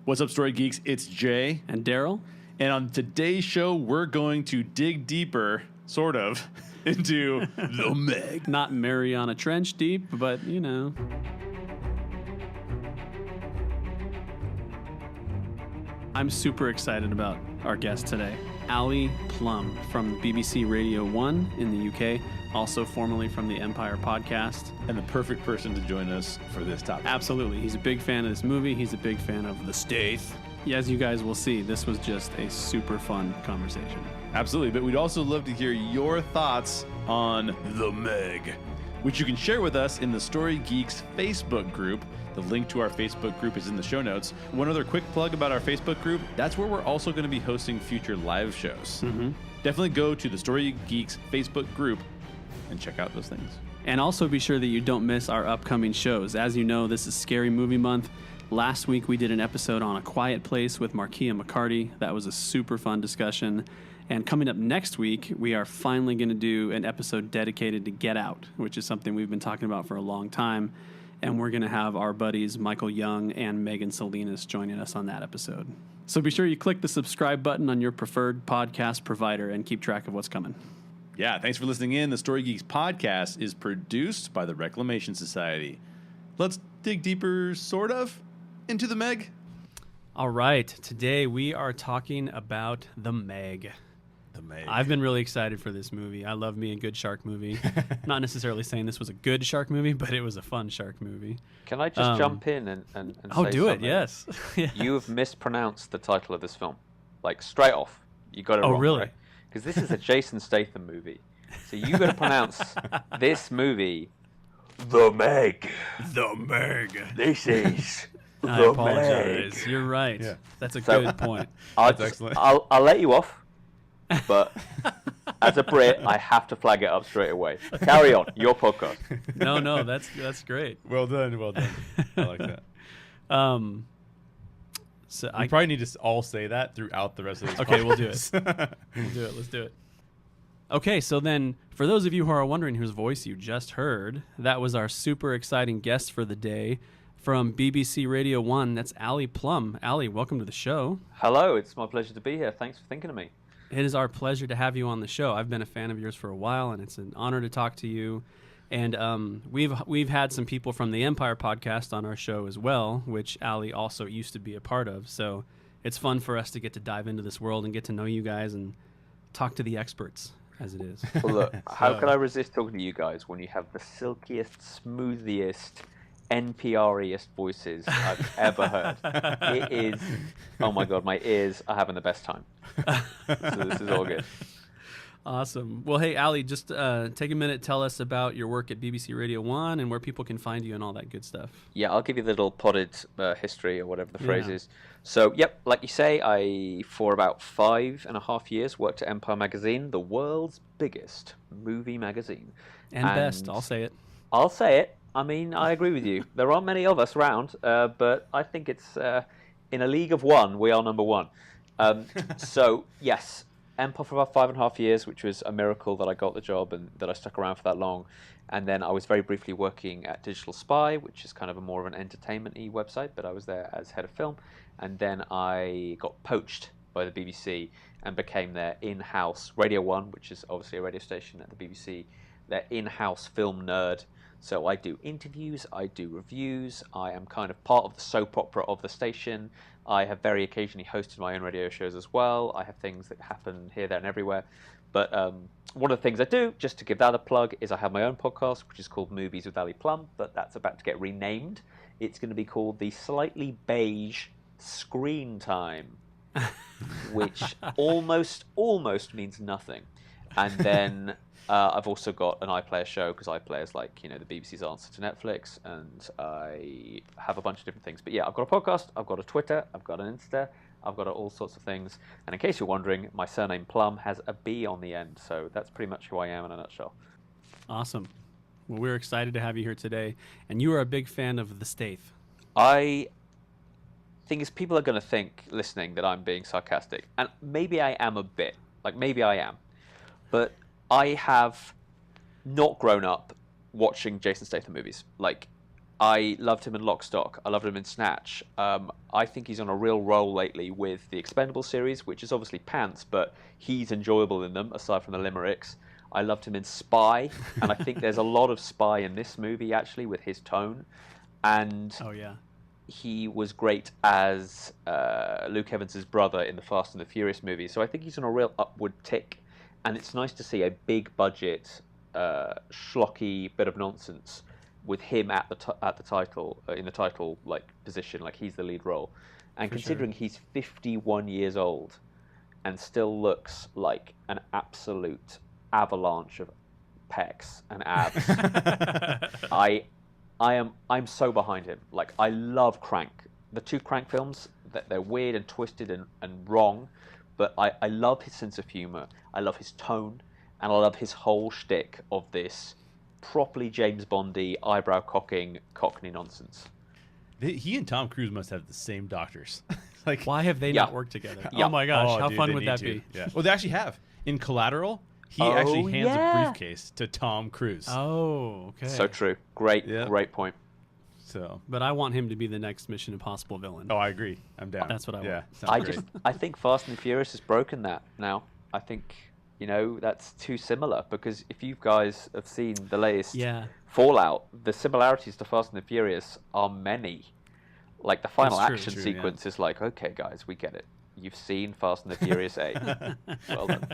What's up, Story Geeks? It's Jay. And Daryl. And on today's show, we're going to dig deeper, sort of, into the MEG. Not Mariana Trench deep, but, you know. I'm super excited about our guest today, Ali Plumb from BBC Radio 1 in the UK, also formerly from the Empire podcast. And the perfect person to join us for this topic. Absolutely. He's a big fan of this movie. He's a big fan of the Statham. As you guys will see, this was just a super fun conversation. Absolutely. But we'd also love to hear your thoughts on the MEG, which you can share with us in the Story Geeks Facebook group. The link to our Facebook group is in the show notes. One other quick plug about our Facebook group. That's where we're also going to be hosting future live shows. Mm-hmm. Definitely go to the Story Geeks Facebook group and check out those things. And also be sure that you don't miss our upcoming shows. As you know, this is Scary Movie Month. Last week we did an episode on A Quiet Place with Markia McCarty. That was a super fun discussion. And coming up next week, we are finally going to do an episode dedicated to Get Out, which is something we've been talking about for a long time. And we're going to have our buddies Michael Young and Megan Salinas joining us on that episode. So be sure you click the subscribe button on your preferred podcast provider and keep track of what's coming. Yeah, thanks for listening in. The Story Geeks podcast is produced by the Reclamation Society. Let's dig deeper, sort of, into the MEG. All right, today we are talking about the MEG. The MEG. I've been really excited for this movie. I love me a good shark movie. Not necessarily saying this was a good shark movie, but it was a fun shark movie. Can I just jump in and say do something? It, yes. Yes. You have mispronounced the title of this film. Like, straight off. You got it wrong. Oh, really? Right? Because this is a Jason Statham movie. So you got to pronounce this movie The MEG. The MEG. This is I The apologize. MEG. You're right. Yeah. That's a So- good point. Excellent. I'll let you off, but as a Brit, I have to flag it up straight away. Carry on. Your podcast. No, that's great. Well done, well done. I like that. So We probably need to all say that throughout the rest of this Okay, we'll do it. podcast. We'll do it. Let's do it. Okay, so then for those of you who are wondering whose voice you just heard, that was our super exciting guest for the day from BBC Radio 1. That's Ali Plumb. Ali, welcome to the show. Hello. It's my pleasure to be here. Thanks for thinking of me. It is our pleasure to have you on the show. I've been a fan of yours for a while, and it's an honor to talk to you. And we've had some people from the Empire podcast on our show as well, which Ali also used to be a part of. So it's fun for us to get to dive into this world and get to know you guys and talk to the experts, as it is. Well, look, how could I resist talking to you guys when you have the silkiest, smoothiest, NPR-iest voices I've ever heard? It is, oh my God, my ears are having the best time. So this is all good. Awesome. Well, hey, Ali, just take a minute, tell us about your work at BBC Radio 1 and where people can find you and all that good stuff. Yeah, I'll give you the little potted history or whatever the phrase is. So, yep, like you say, I, for about 5.5 years, worked at Empire Magazine, the world's biggest movie magazine. And best, I'll say it. I'll say it. I mean, I agree with you. There aren't many of us around, but I think it's in a league of one, we are number one. So, yes, Empire for about 5.5 years, which was a miracle that I got the job and that I stuck around for that long. And then I was very briefly working at Digital Spy, which is kind of a more of an entertainment-y website, but I was there as head of film. And then I got poached by the BBC and became their in-house Radio 1, which is obviously a radio station at the BBC, their in-house film nerd. So I do interviews, I do reviews, I am kind of part of the soap opera of the station. I have very occasionally hosted my own radio shows as well. I have things that happen here, there, and everywhere. But one of the things I do, just to give that a plug, is I have my own podcast, which is called Movies with Ali Plumb, but that's about to get renamed. It's going to be called The Slightly Beige Screen Time, which almost means nothing. And then I've also got an iPlayer show, because iPlayer is like, the BBC's answer to Netflix, and I have a bunch of different things. But yeah, I've got a podcast, I've got a Twitter, I've got an Insta, I've got all sorts of things. And in case you're wondering, my surname Plum has a B on the end, so that's pretty much who I am in a nutshell. Awesome. Well, we're excited to have you here today. And you are a big fan of the Statham. I think is people are going to think, listening, that I'm being sarcastic. And maybe I am a bit. Maybe I am. But I have not grown up watching Jason Statham movies. I loved him in Lock, Stock. I loved him in Snatch. I think he's on a real roll lately with the Expendables series, which is obviously pants, but he's enjoyable in them, aside from the limericks. I loved him in Spy, and I think there's a lot of Spy in this movie, actually, with his tone. And he was great as Luke Evans' brother in the Fast and the Furious movie. So I think he's on a real upward tick, and it's nice to see a big-budget, schlocky bit of nonsense with him at the title in the title position, like he's the lead role, and considering he's 51 years old and still looks like an absolute avalanche of pecs and abs. I'm so behind him. Like, I love Crank. The two Crank films, they're weird and twisted and wrong, but I love his sense of humor. I love his tone, and I love his whole shtick of this properly James Bondy, eyebrow cocking Cockney nonsense. He and Tom Cruise must have the same doctors. Like, why have they not worked together? Oh my gosh, how fun would that be? Yeah. Well, they actually have. In Collateral, he actually hands a briefcase to Tom Cruise. Oh, okay. So true. Great point. So, but I want him to be the next Mission Impossible villain. Oh, I agree. I'm down. That's what I want. I think Fast and the Furious has broken that now. I think, that's too similar, because if you guys have seen the latest Fallout, the similarities to Fast and the Furious are many. Like, the final action sequence is like, okay, guys, we get it. You've seen Fast and the Furious 8. Well done.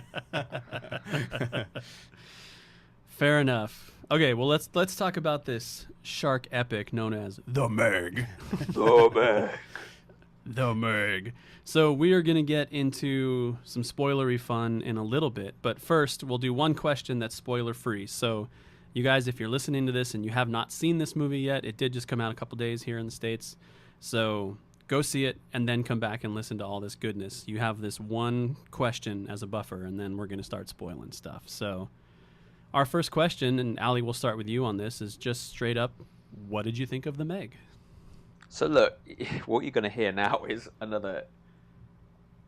Fair enough. Okay, well, let's talk about this shark epic known as The Meg. The Meg. The Meg. So we are going to get into some spoilery fun in a little bit, but first we'll do one question that's spoiler-free. So you guys, if you're listening to this and you have not seen this movie yet, it did just come out a couple days here in the States. So go see it and then come back and listen to all this goodness. You have this one question as a buffer, and then we're going to start spoiling stuff. So our first question, and Ali, we'll start with you on this, is just straight up, what did you think of The Meg? So look, what you're going to hear now is another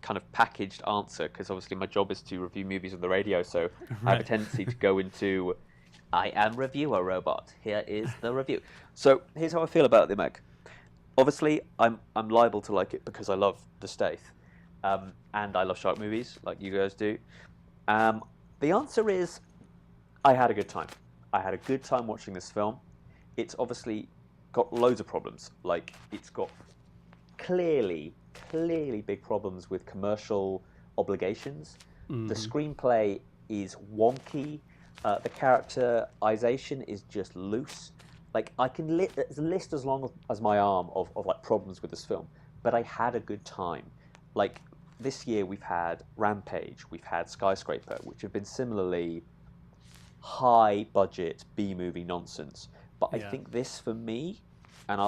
kind of packaged answer, because obviously my job is to review movies on the radio, so I have a tendency to go into, I am reviewer robot, here is the review. So here's how I feel about The Meg. Obviously, I'm liable to like it because I love the Stath, and I love shark movies like you guys do. The answer is, I had a good time. I had a good time watching this film. It's obviously got loads of problems. Like, it's got clearly big problems with commercial obligations. Mm-hmm. The screenplay is wonky. The characterization is just loose. Like, I can list as long as my arm of like problems with this film, but I had a good time. Like, this year we've had Rampage, we've had Skyscraper, which have been similarly high budget B-movie nonsense. But I think this, for me, and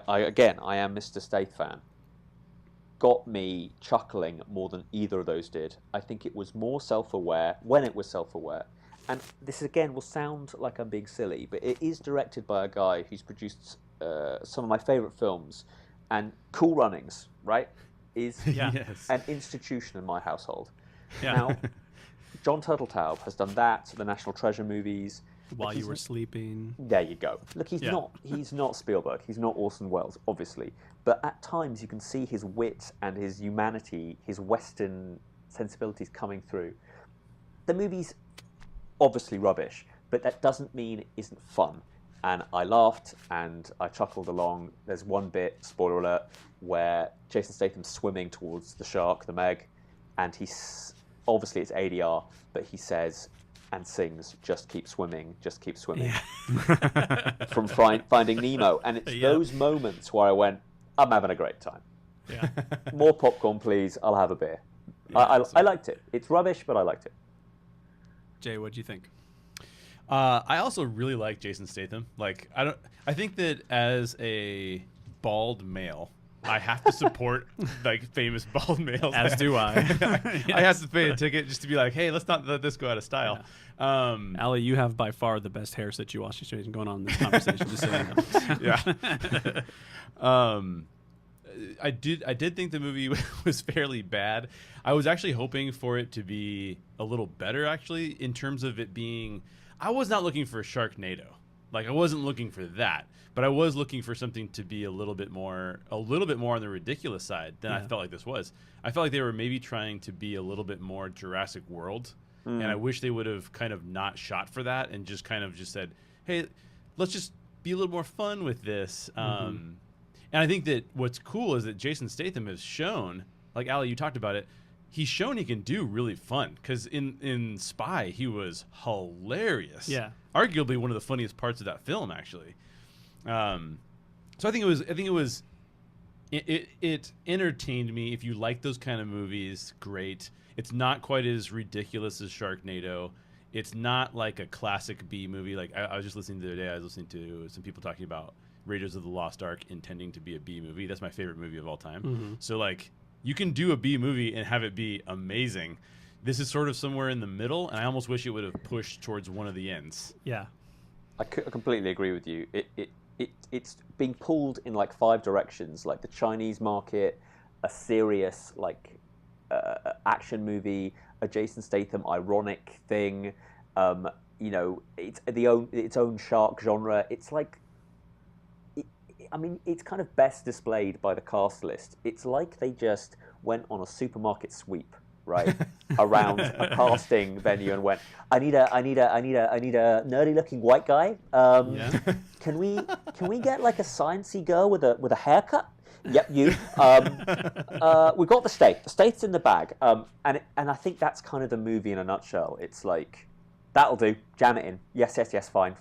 I again, I am Mr. Stath fan, got me chuckling more than either of those did. I think it was more self-aware when it was self-aware. And this, again, will sound like I'm being silly, but it is directed by a guy who's produced some of my favourite films. And Cool Runnings, right, is an institution in my household. Yeah. Now, John Turteltaub has done that, the National Treasure movies. While You Were Sleeping. There you go. Look, he's not Spielberg. He's not Orson Welles, obviously. But at times you can see his wit and his humanity, his Western sensibilities coming through. The movie's obviously rubbish, but that doesn't mean it isn't fun. And I laughed and I chuckled along. There's one bit, spoiler alert, where Jason Statham's swimming towards the shark, the Meg, and he's obviously it's ADR, but he says and sings, just keep swimming, from Finding Nemo. And it's those moments where I went, I'm having a great time. Yeah. More popcorn, please. I'll have a beer. Yeah, I liked it. It's rubbish, but I liked it. Jay, what'd you think? I also really like Jason Statham. Like, I think that as a bald male, I have to support like famous bald males. As do I. I have to pay a ticket just to be like, hey, let's not let this go out of style. Yeah. Ali, you have by far the best hair situation going on in this conversation. Just so you know. Yeah. I did think the movie was fairly bad. I was actually hoping for it to be a little better, actually, in terms of it being. I was not looking for a Sharknado. Like I wasn't looking for that, but I was looking for something to be a little bit more on the ridiculous side than I felt like this was. I felt like they were maybe trying to be a little bit more Jurassic World, and I wish they would have kind of not shot for that and just kind of just said, hey, let's just be a little more fun with this. And I think that what's cool is that Jason Statham has shown, like Ali, you talked about it, he's shown he can do really fun, because in Spy he was hilarious. Yeah, arguably one of the funniest parts of that film, actually. So I think it entertained me. If you like those kind of movies, great. It's not quite as ridiculous as Sharknado. It's not like a classic B movie. Like I was just listening the other day. I was listening to some people talking about Raiders of the Lost Ark intending to be a B movie. That's my favorite movie of all time. So like, you can do a B movie and have it be amazing. This is sort of somewhere in the middle, and I almost wish it would have pushed towards one of the ends. Yeah, I completely agree with you. It's being pulled in like 5 directions, like the Chinese market, a serious like action movie, a Jason Statham ironic thing. It's its own shark genre. It's like, it's kind of best displayed by the cast list. It's like they just went on a supermarket sweep, right, around a casting venue and went, I need a nerdy looking white guy. Can we get like a sciencey girl with a haircut? Yep, you. We've got the steak. The steak's in the bag. And I think that's kind of the movie in a nutshell. It's like, that'll do. Jam it in. Yes, fine.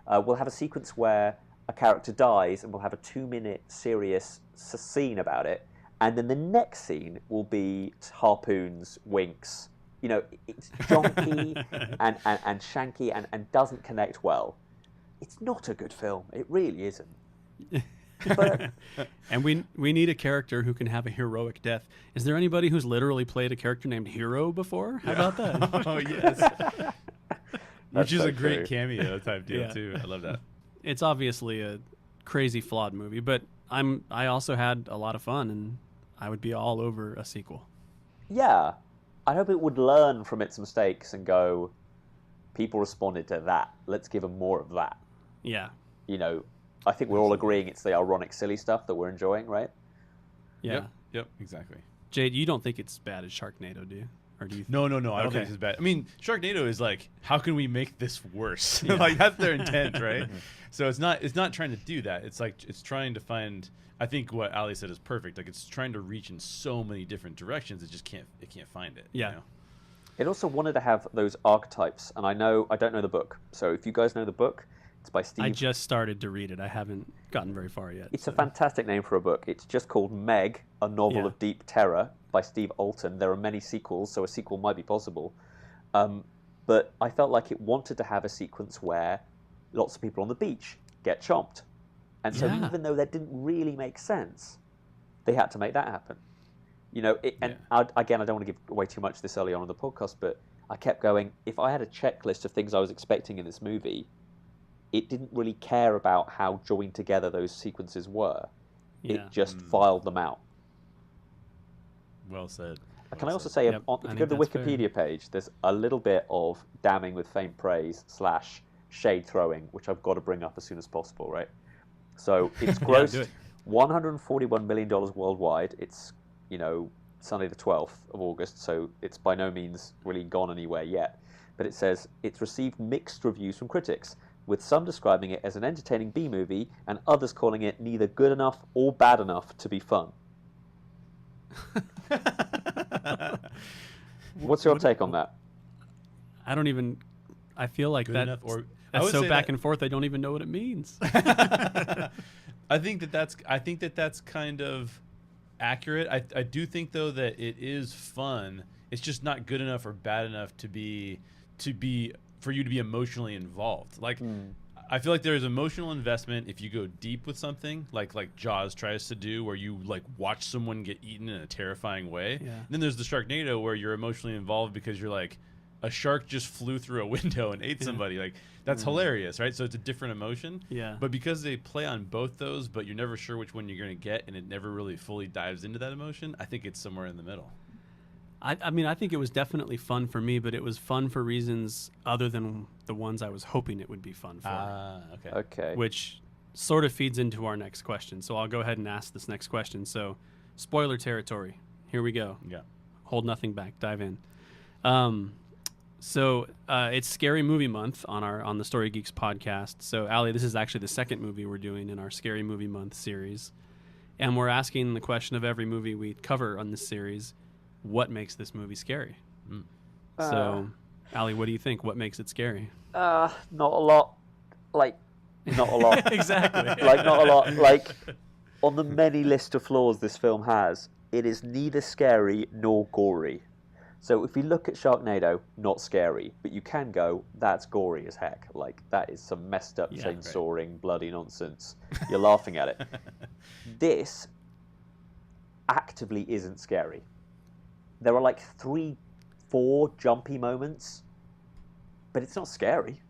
We'll have a sequence where a character dies, and we'll have a 2-minute serious scene about it, and then the next scene will be harpoons, winks. It's jonky and shanky and doesn't connect well. It's not a good film. It really isn't. But, and we need a character who can have a heroic death. Is there anybody who's literally played a character named Hero before? How about that? Oh yes, which is so a great true. cameo type deal too. I love that. It's obviously a crazy flawed movie, but I also had a lot of fun, and I would be all over a sequel. Yeah, I hope it would learn from its mistakes and go, people responded to that. Let's give them more of that. Yeah. I think we're all agreeing it's the ironic, silly stuff that we're enjoying, right? Yeah. Yep, exactly. Jade, you don't think it's as bad as Sharknado, do you? Or do you? No. I don't think it's bad. I mean, Sharknado is like, how can we make this worse? Like that's their intent, right? So it's not trying to do that. It's like it's trying to find. I think what Ali said is perfect. Like it's trying to reach in so many different directions. It just can't find it. Yeah. It also wanted to have those archetypes, and I don't know the book. So if you guys know the book, it's by Steve. I just started to read it. I haven't gotten very far yet. It's a fantastic name for a book. It's just called Meg, a novel of deep terror by Steve Alton. There are many sequels, so a sequel might be possible. But I felt like it wanted to have a sequence where lots of people on the beach get chomped. And so even though that didn't really make sense, they had to make that happen. Again, I don't want to give away too much this early on in the podcast, but I kept going, if I had a checklist of things I was expecting in this movie, it didn't really care about how joined together those sequences were. It just filed them out. Well said. Can I also say, if you go to the Wikipedia page, there's a little bit of damning with faint praise / shade throwing, which I've got to bring up as soon as possible, right? So it's grossed $141 million worldwide. It's, Sunday the 12th of August, so it's by no means really gone anywhere yet. But it says it's received mixed reviews from critics, with some describing it as an entertaining B-movie and others calling it neither good enough or bad enough to be fun. What's your take on that? I feel like that's so back and forth, I don't even know what it means. I think that's kind of accurate. I do think though that it is fun. It's just not good enough or bad enough to be for you to be emotionally involved. Like I feel like there's emotional investment if you go deep with something, like Jaws tries to do, where you like watch someone get eaten in a terrifying way. Yeah. And then there's the Sharknado where you're emotionally involved because you're like, a shark just flew through a window and ate somebody. Like that's hilarious, right? So it's a different emotion. Yeah. But because they play on both those, but you're never sure which one you're going to get, and it never really fully dives into that emotion, I think it's somewhere in the middle. I mean, I think it was definitely fun for me, but it was fun for reasons other than the ones I was hoping it would be fun for. Okay. Okay. Which sort of feeds into our next question. So I'll go ahead and ask this next question. So, spoiler territory. Here we go. Yeah. Hold nothing back. Dive in. So it's Scary Movie Month on the Story Geeks podcast. So, Ali, this is actually the second movie we're doing in our Scary Movie Month series. And we're asking the question of every movie we cover on this series, what makes this movie scary? So, Ali, what do you think? What makes it scary? Not a lot. Like, not a lot. Exactly. Like, not a lot. Like, on the many list of flaws this film has, it is neither scary nor gory. So if you look at Sharknado, not scary, but you can go, that's gory as heck. Like, that is some messed up chainsawing, bloody nonsense. You're laughing at it. This actively isn't scary. There are like 3-4 jumpy moments, but it's not scary.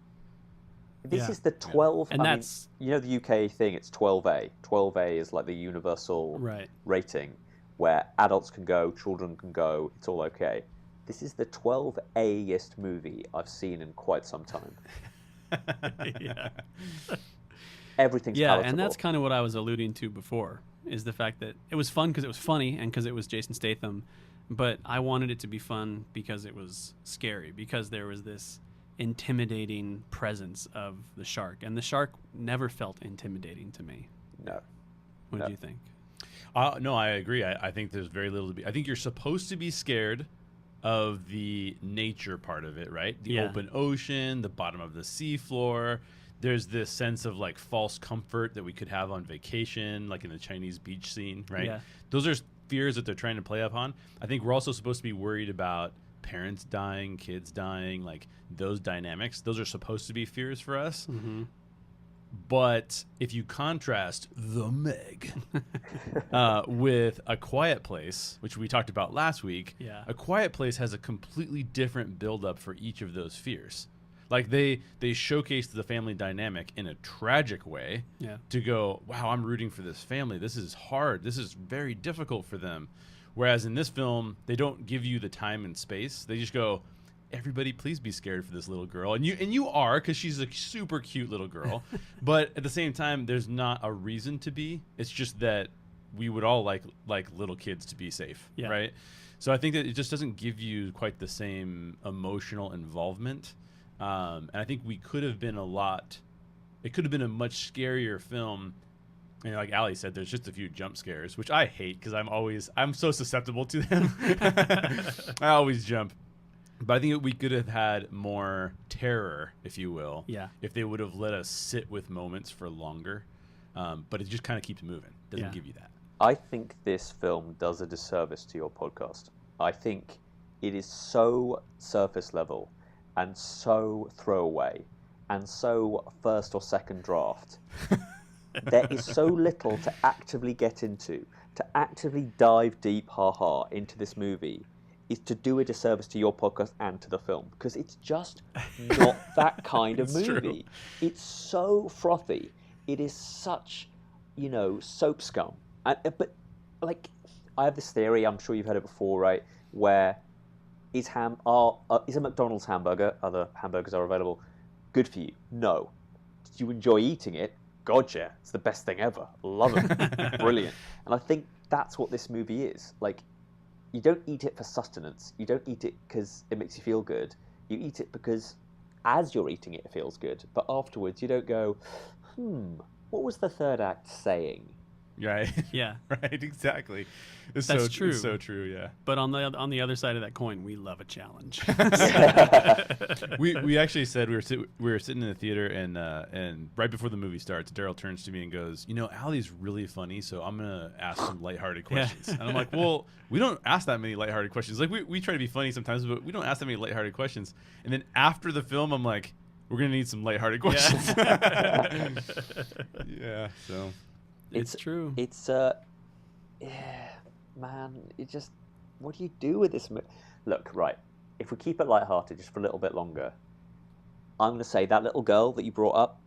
This is the 12. And that's, you know, the UK thing, it's 12A. 12A is like the universal rating where adults can go, children can go, it's all okay. This is the 12A-est movie I've seen in quite some time. Everything's palatable. And that's kind of what I was alluding to before, is the fact that it was fun because it was funny and because it was Jason Statham, but I wanted it to be fun because it was scary, because there was this intimidating presence of the shark, and the shark never felt intimidating to me. No. What do you think? No, I agree. I think there's very little to be. I think you're supposed to be scared of the nature part of it, right? The open ocean, the bottom of the seafloor. There's this sense of like false comfort that we could have on vacation, like in the Chinese beach scene, right? Yeah. Those are fears that they're trying to play upon. I think we're also supposed to be worried about parents dying, kids dying, like those dynamics. Those are supposed to be fears for us. Mm-hmm. But if you contrast The Meg with A Quiet Place, which we talked about last week, A Quiet Place has a completely different buildup for each of those fears. Like they showcased the family dynamic in a tragic way to go, wow, I'm rooting for this family. This is hard. This is very difficult for them. Whereas in this film, they don't give you the time and space. They just go, everybody please be scared for this little girl. And you are, because she's a super cute little girl. But at the same time, there's not a reason to be. It's just that we would all like little kids to be safe, right? So I think that it just doesn't give you quite the same emotional involvement. And I think we could have been it could have been a much scarier film. And like Ali said, there's just a few jump scares, which I hate because I'm so susceptible to them. I always jump. But I think we could have had more terror, if you will, if they would have let us sit with moments for longer. But it just kind of keeps moving. Doesn't give you that. I think this film does a disservice to your podcast. I think it is so surface level and so throwaway and so first or second draft. There is so little to actively get into, to actively dive deep, into this movie, is to do a disservice to your podcast and to the film, because it's just not that kind of movie. True. It's so frothy. It is such, soap scum. But like, I have this theory. I'm sure you've heard it before, right? Where is a McDonald's hamburger, other hamburgers are available, good for you? No. Did you enjoy eating it? God, yeah. It's the best thing ever. Love it. Brilliant. And I think that's what this movie is. Like, you don't eat it for sustenance. You don't eat it because it makes you feel good. You eat it because as you're eating it, it feels good. But afterwards, you don't go, what was the third act saying? Right. Yeah. Right. Exactly. It's That's so true. It's so true. Yeah. But on the other side of that coin, we love a challenge. we actually said we were sitting in the theater and right before the movie starts, Daryl turns to me and goes, Ali's really funny, so I'm gonna ask some lighthearted questions. And I'm like, well, we don't ask that many lighthearted questions. Like we try to be funny sometimes, but we don't ask that many lighthearted questions. And then after the film, I'm like, we're gonna need some lighthearted questions. Yeah. So. It's true. It's man, it just, what do you do with this? Look, right, if we keep it lighthearted just for a little bit longer, I'm going to say that little girl that you brought up,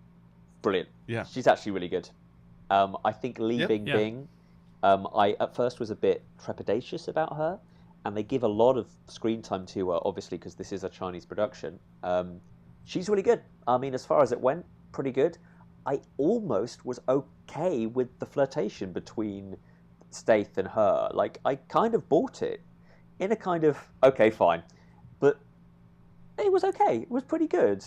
brilliant. Yeah. She's actually really good. I think Li Bingbing, I at first was a bit trepidatious about her, and they give a lot of screen time to her, obviously, because this is a Chinese production. She's really good. I mean, as far as it went, pretty good. I almost was okay with the flirtation between Stath and her. Like, I kind of bought it in a kind of, okay, fine. But it was okay. It was pretty good.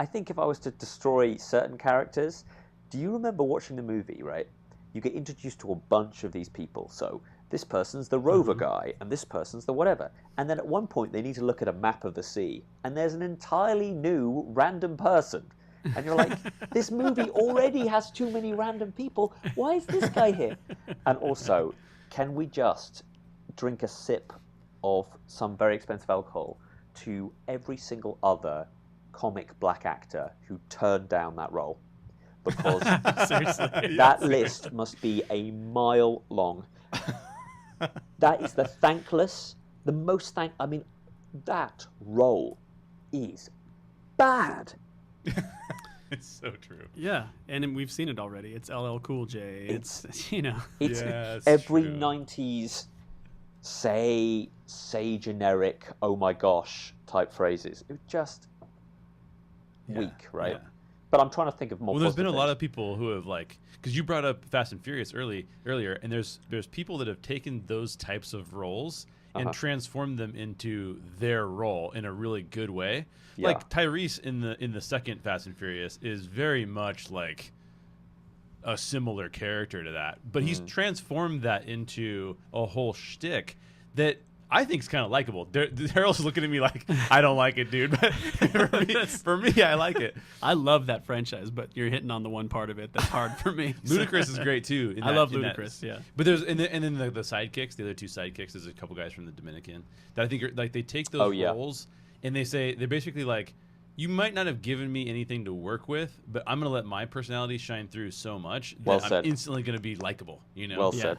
I think if I was to destroy certain characters, do you remember watching the movie, right? You get introduced to a bunch of these people. So this person's the rover guy, and this person's the whatever. And then at one point, they need to look at a map of the sea, and there's an entirely new random person. And you're like, this movie already has too many random people. Why is this guy here? And also, can we just drink a sip of some very expensive alcohol to every single other comic black actor who turned down that role? Because that list must be a mile long. That is the thankless, the most I mean, that role is bad. It's so true. Yeah, and we've seen it already. It's LL Cool J. It's It's every true. 90s say generic, oh my gosh type phrases. It was just weak, right? Yeah. But I'm trying to think of more. Well, there's been a things. lot of people who have because you brought up Fast and Furious earlier, and there's people that have taken those types of roles and transformed them into their role in a really good way. Yeah. Like Tyrese in the second Fast and Furious is very much like a similar character to that, but he's transformed that into a whole shtick that I think is kind of likable. Daryl's looking at me like, I don't like it, dude. But for me, I like it. I love that franchise, but you're hitting on the one part of it that's hard for me. Ludacris is great too. I love Ludacris, yeah. But there's and then the sidekicks, the other two sidekicks, there's a couple guys from the Dominican that I think are, like they take those roles and they're basically like, you might not have given me anything to work with, but I'm going to let my personality shine through so much that I'm instantly going to be likable. You know? Well said.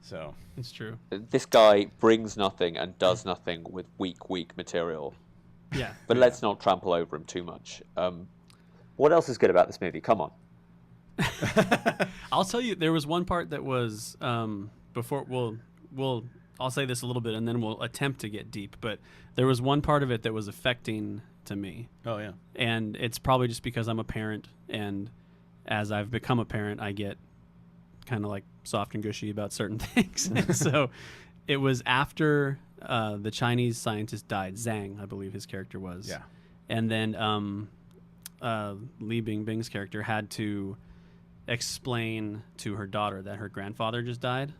So it's true. This guy brings nothing and does nothing with weak material. Yeah. But let's not trample over him too much. What else is good about this movie? Come on. I'll tell you, there was one part that was before. I'll say this a little bit, and then we'll attempt to get deep. But there was one part of it that was affecting to me. Oh yeah. And it's probably just because I'm a parent, and as I've become a parent, I get kind of like soft and gushy about certain things. And so it was after the Chinese scientist died, Zhang, I believe his character was. Yeah. And then Li Bingbing's character had to explain to her daughter that her grandfather just died.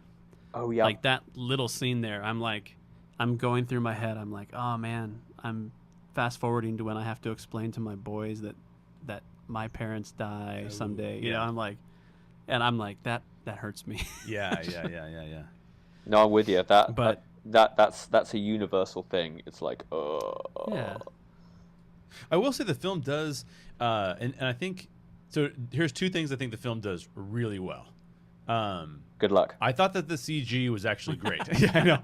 Oh, yeah. Like that little scene there, I'm going through my head. I'm like, oh, man, I'm fast forwarding to when I have to explain to my boys that my parents die someday. You know, I'm like, that hurts me. Yeah. No, I'm with you. That's a universal thing. It's like, Yeah. I will say the film does, and I think so. Here's two things I think the film does really well. Good luck. I thought that the CG was actually great. Yeah, I know.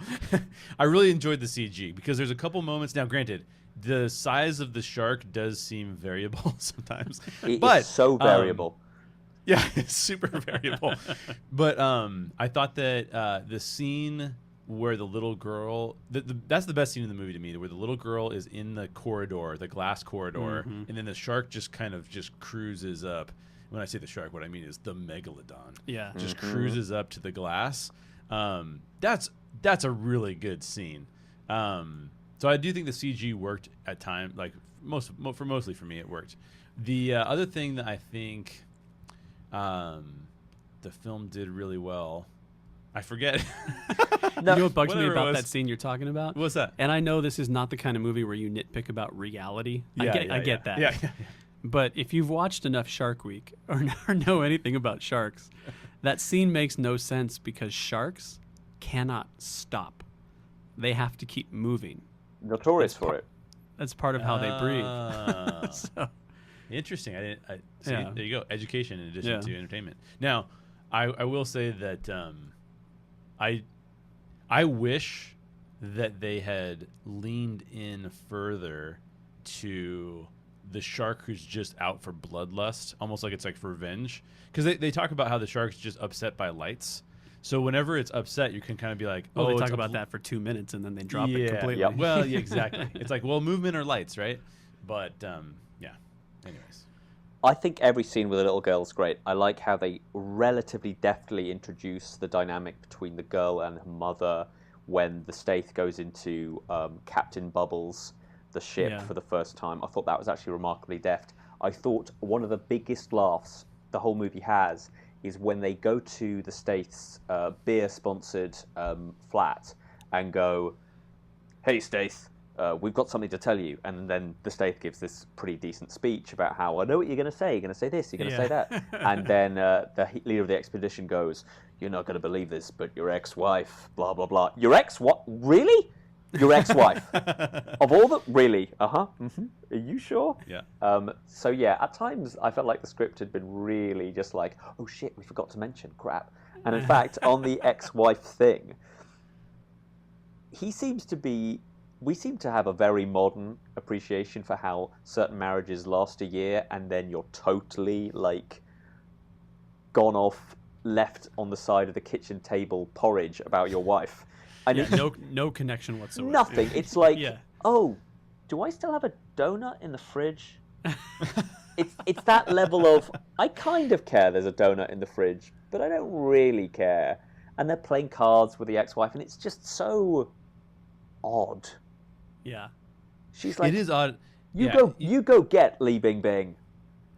I really enjoyed the CG because there's a couple moments. Now, granted, the size of the shark does seem variable sometimes. It's so variable. Yeah, it's super variable. But I thought that the scene where the little girl, that's the best scene in the movie to me, where the little girl is in the corridor, the glass corridor, and then the shark just kind of just cruises up. When I say the shark, what I mean is the megalodon. Yeah. Just cruises up to the glass. That's a really good scene. So I do think the CG worked at times, like mostly for me it worked. The other thing that I think the film did really well, I forget. You know what bugs me about that scene you're talking about? What's that? And I know this is not the kind of movie where you nitpick about reality. I get that. Yeah. But if you've watched enough Shark Week or know anything about sharks, that scene makes no sense because sharks cannot stop. They have to keep moving. Notorious for it. That's part of how they breathe. So. Interesting. There you go. Education in addition to entertainment. Now, I will say that I wish that they had leaned in further to the shark who's just out for bloodlust, almost like it's like for revenge. Because they talk about how the shark's just upset by lights. So whenever it's upset, you can kind of be like, Well, oh, they it's talk about that for 2 minutes and then they drop it completely. Yep. Well, yeah, exactly. It's like, well, movement or lights, right? But yeah. Anyways. I think every scene with a little girl is great. I like how they relatively deftly introduce the dynamic between the girl and her mother when the Stath goes into Captain Bubbles, the ship, for the first time. I thought that was actually remarkably deft. I thought one of the biggest laughs the whole movie has is when they go to the Stath's beer-sponsored flat and go, "Hey, Stath, we've got something to tell you." And then the Stath gives this pretty decent speech about how, I know what you're going to say. You're going to say this, you're going to say that. And then the leader of the expedition goes, "You're not going to believe this, but your ex-wife, blah, blah, blah." Your ex-what? Really? Your ex-wife? Of all the... Really? Uh-huh. Mm-hmm. Are you sure? Yeah. So, yeah, at times I felt like the script had been really just like, oh, shit, we forgot to mention. Crap. And in fact, on the ex-wife thing, we seem to have a very modern appreciation for how certain marriages last a year and then you're totally, like, gone off, left on the side of the kitchen table porridge about your wife. And no connection whatsoever. Nothing. It's like, oh, do I still have a donut in the fridge? It's that level of, I kind of care there's a donut in the fridge, but I don't really care. And they're playing cards with the ex-wife, and it's just so odd. Yeah. She's like, it is odd. You go get Li Bingbing.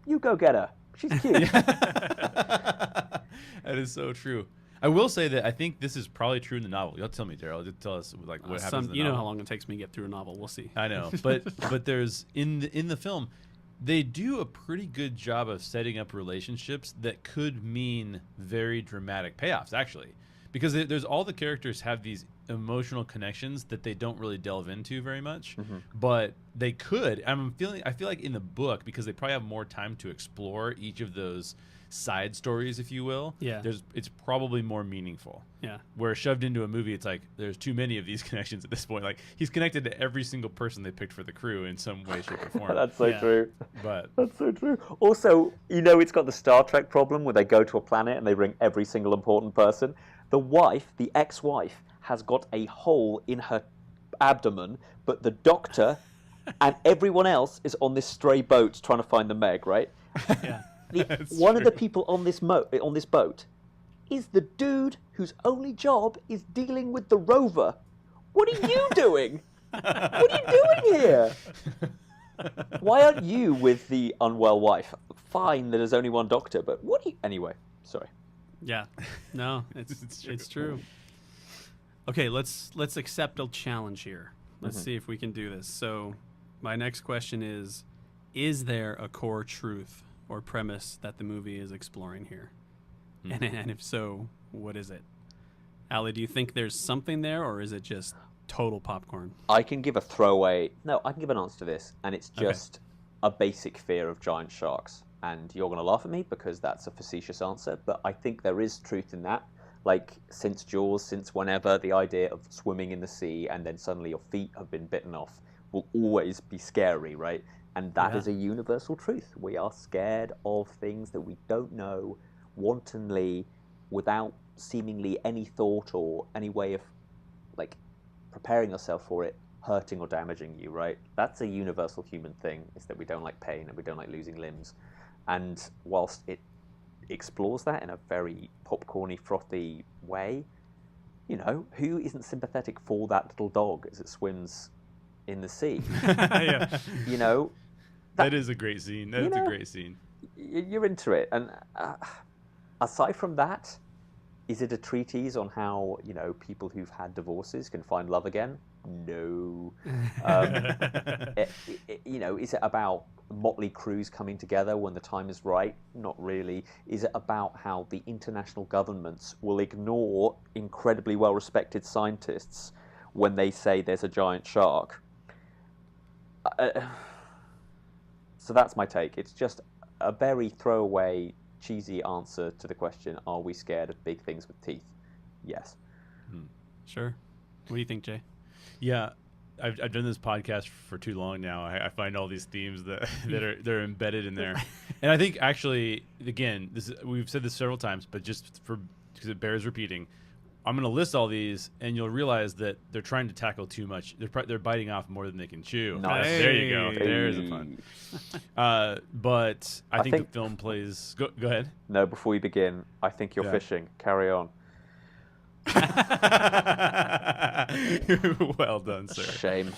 You go get her. She's cute. That is so true. I will say that I think this is probably true in the novel. You'll tell me, Daryl. You'll tell us like what happens in the novel. You know how long it takes me to get through a novel. We'll see. I know, but there's in the film, they do a pretty good job of setting up relationships that could mean very dramatic payoffs, actually, because there's all the characters have these emotional connections that they don't really delve into very much, but they could. I feel like in the book, because they probably have more time to explore each of those side stories, if you will. Yeah. It's probably more meaningful. Yeah. Where shoved into a movie, it's like there's too many of these connections at this point. Like he's connected to every single person they picked for the crew in some way, shape, or form. That's so true. But that's so true. Also, it's got the Star Trek problem where they go to a planet and they bring every single important person. The wife, the ex-wife, has got a hole in her abdomen, but the doctor and everyone else is on this stray boat trying to find the Meg, right? Yeah. One of the people on this boat is the dude whose only job is dealing with the rover. What are you doing? What are you doing here? Why aren't you with the unwell wife? Fine that there's only one doctor, but what are you... Anyway, sorry. Yeah. No, it's true. Okay, let's accept a challenge here. Let's see if we can do this. So my next question is there a core truth or premise that the movie is exploring here? And if so, what is it? Ali, do you think there's something there, or is it just total popcorn? I can give an answer to this, and it's just a basic fear of giant sharks. And you're going to laugh at me because that's a facetious answer, but I think there is truth in that. Like, since Jaws, since whenever, the idea of swimming in the sea and then suddenly your feet have been bitten off will always be scary, right? And that is a universal truth. We are scared of things that we don't know, wantonly, without seemingly any thought or any way of, like, preparing yourself for it, hurting or damaging you, right? That's a universal human thing, is that we don't like pain and we don't like losing limbs. And whilst it explores that in a very popcorny, frothy way, who isn't sympathetic for that little dog as it swims in the sea? That is a great scene. That is a great scene. You're into it. And aside from that, is it a treatise on how, people who've had divorces can find love again? No. Is it about motley crews coming together when the time is right? Not really. Is it about how the international governments will ignore incredibly well-respected scientists when they say there's a giant shark? So that's my take. It's just a very throwaway, cheesy answer to the question, are we scared of big things with teeth? Yes. Sure. What do you think, Jay? Yeah, I've done this podcast for too long now. I find all these themes that they're embedded in there. And I think, actually, again, we've said this several times, but just because it bears repeating. I'm going to list all these, and you'll realize that they're trying to tackle too much. They're biting off more than they can chew. Nice. There you go. Hey. There's a fun. But I think the film plays. Go ahead. No, before we begin, I think you're fishing. Carry on. Well done, sir. Shame.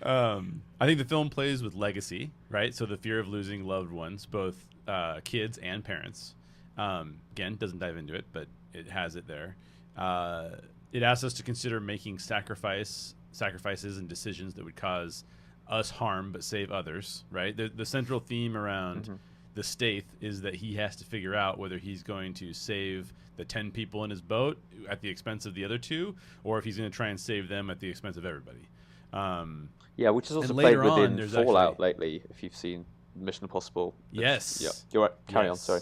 I think the film plays with legacy, right? So the fear of losing loved ones, both kids and parents. Again, doesn't dive into it, but it has it there. It asks us to consider making sacrifices and decisions that would cause us harm but save others, right? The central theme around the Stath is that he has to figure out whether he's going to save the 10 people in his boat at the expense of the other 2, or if he's going to try and save them at the expense of everybody. Which is also and played later on, within Fallout lately, if you've seen Mission Impossible. Yes. Yeah, you're right. Carry on, sorry.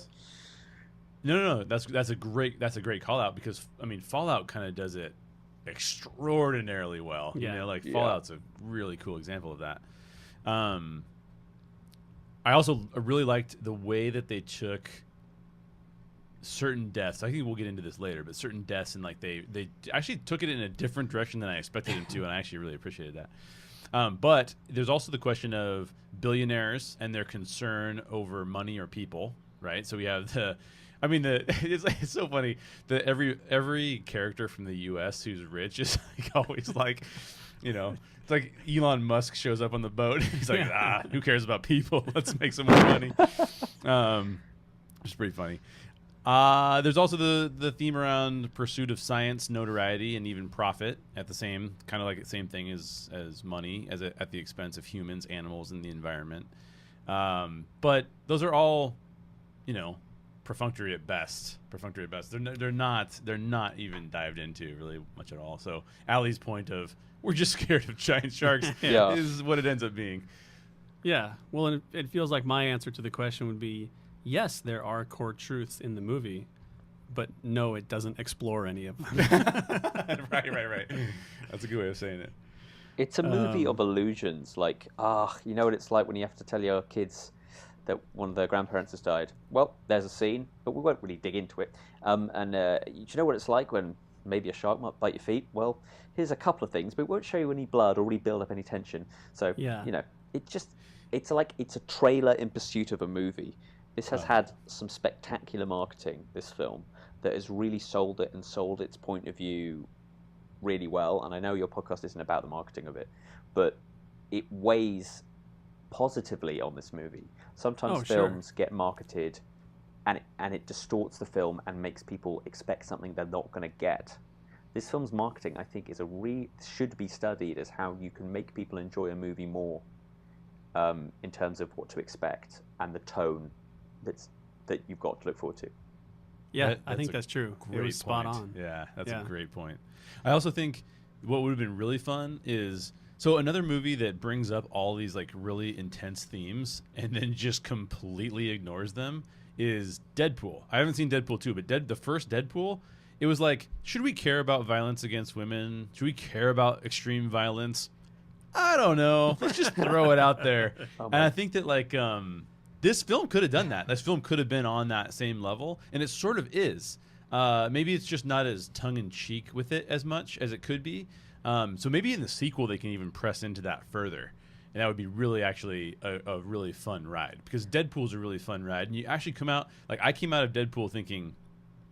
No. That's a great call out, because I mean Fallout kind of does it extraordinarily well. Yeah. You know, like Fallout's a really cool example of that. I also really liked the way that they took certain deaths. I think we'll get into this later, but certain deaths, and like they actually took it in a different direction than I expected them to, and I actually really appreciated that. But there's also the question of billionaires and their concern over money or people, right? So we have it's so funny that every character from the U.S. who's rich is like always like, you know, it's like Elon Musk shows up on the boat. He's like, who cares about people? Let's make some more money. It's pretty funny. There's also the theme around pursuit of science, notoriety, and even profit at the same thing as money, at the expense of humans, animals, and the environment. But those are all, you know, perfunctory at best. They're not even dived into really much at all. So Ali's point of we're just scared of giant sharks is what it ends up being. Yeah. Well, and it feels like my answer to the question would be, yes, there are core truths in the movie, but no, it doesn't explore any of them. Right. That's a good way of saying it. It's a movie of illusions. Like, you know what it's like when you have to tell your kids that one of their grandparents has died. Well, there's a scene, but we won't really dig into it. Do you know what it's like when maybe a shark might bite your feet? Well, here's a couple of things, but we won't show you any blood or really build up any tension. So, you know, it's a trailer in pursuit of a movie. This has had some spectacular marketing, this film, that has really sold it and sold its point of view really well. And I know your podcast isn't about the marketing of it, but it weighs positively on this movie. Sometimes films get marketed and it distorts the film and makes people expect something they're not going to get. This film's marketing, I think, should be studied as how you can make people enjoy a movie more in terms of what to expect and the tone that you've got to look forward to. Yeah, I think that's true. It was spot point. on. Yeah, that's a great point. I also think what would have been really fun is another movie that brings up all these like really intense themes and then just completely ignores them is Deadpool. I haven't seen Deadpool 2, but the first Deadpool, it was like, should we care about violence against women? Should we care about extreme violence? I don't know. Let's just throw it out there. And I think that like this film could have done that. This film could have been on that same level, and it sort of is. Maybe it's just not as tongue-in-cheek with it as much as it could be. So maybe in the sequel they can even press into that further, and that would be really actually a really fun ride, because Deadpool's a really fun ride, and you actually come out like I came out of Deadpool thinking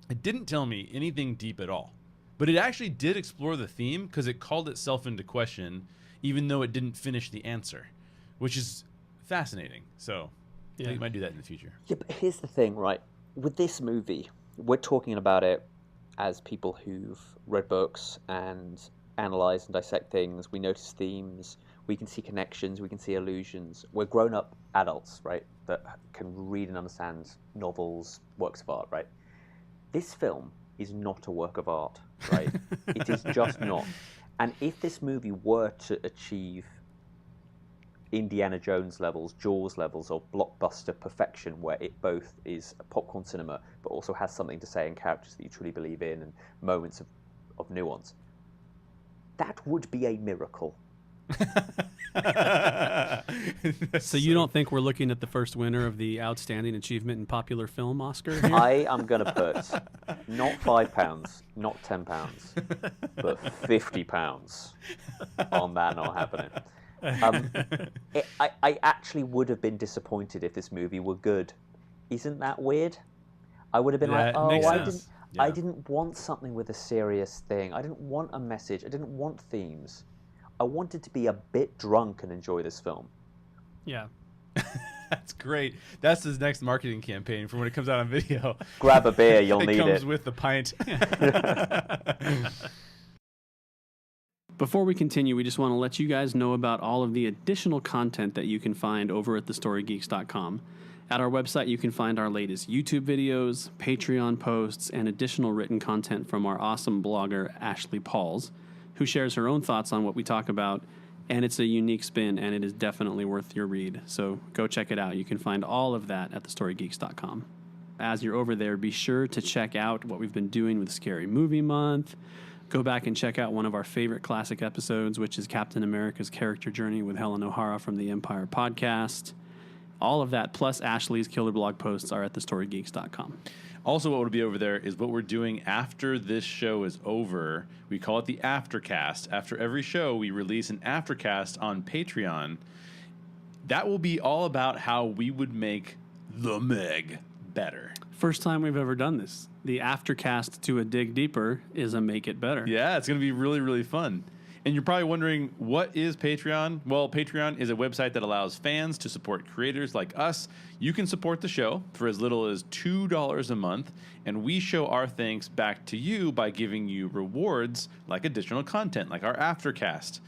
it didn't tell me anything deep at all, but it actually did explore the theme because it called itself into question, even though it didn't finish the answer, which is fascinating. So I think it might do that in the future. Yeah, but here's the thing, right? With this movie, we're talking about it as people who've read books and analyze and dissect things. We notice themes, we can see connections, we can see allusions. We're grown-up adults, right, that can read and understand novels, works of art, right? This film is not a work of art, right? It is just not. And if this movie were to achieve Indiana Jones levels, Jaws levels of blockbuster perfection, where it both is a popcorn cinema but also has something to say and characters that you truly believe in and moments of nuance, that would be a miracle. So you don't think we're looking at the first winner of the Outstanding Achievement in Popular Film Oscar here? I am going to put not £5, not £10, but £50 on that not happening. I actually would have been disappointed if this movie were good. Isn't that weird? I would have been like, oh, I didn't want something with a serious thing. I didn't want a message. I didn't want themes. I wanted to be a bit drunk and enjoy this film. Yeah. That's great. That's his next marketing campaign for when it comes out on video. Grab a beer, you'll need it. It comes with the pint. Before we continue, we just want to let you guys know about all of the additional content that you can find over at thestorygeeks.com. At our website, you can find our latest YouTube videos, Patreon posts, and additional written content from our awesome blogger, Ashley Pauls, who shares her own thoughts on what we talk about, and it's a unique spin, and it is definitely worth your read. So go check it out. You can find all of that at thestorygeeks.com. As you're over there, be sure to check out what we've been doing with Scary Movie Month. Go back and check out one of our favorite classic episodes, which is Captain America's Character Journey with Helen O'Hara from the Empire Podcast. All of that, plus Ashley's killer blog posts, are at thestorygeeks.com. Also, what will be over there is what we're doing after this show is over. We call it the Aftercast. After every show, we release an Aftercast on Patreon. That will be all about how we would make the Meg better. First time we've ever done this. The Aftercast to a dig deeper is a make it better. Yeah, it's going to be really, really fun. And you're probably wondering, what is Patreon? Well, Patreon is a website that allows fans to support creators like us. You can support the show for as little as $2 a month, and we show our thanks back to you by giving you rewards like additional content, like our Aftercast.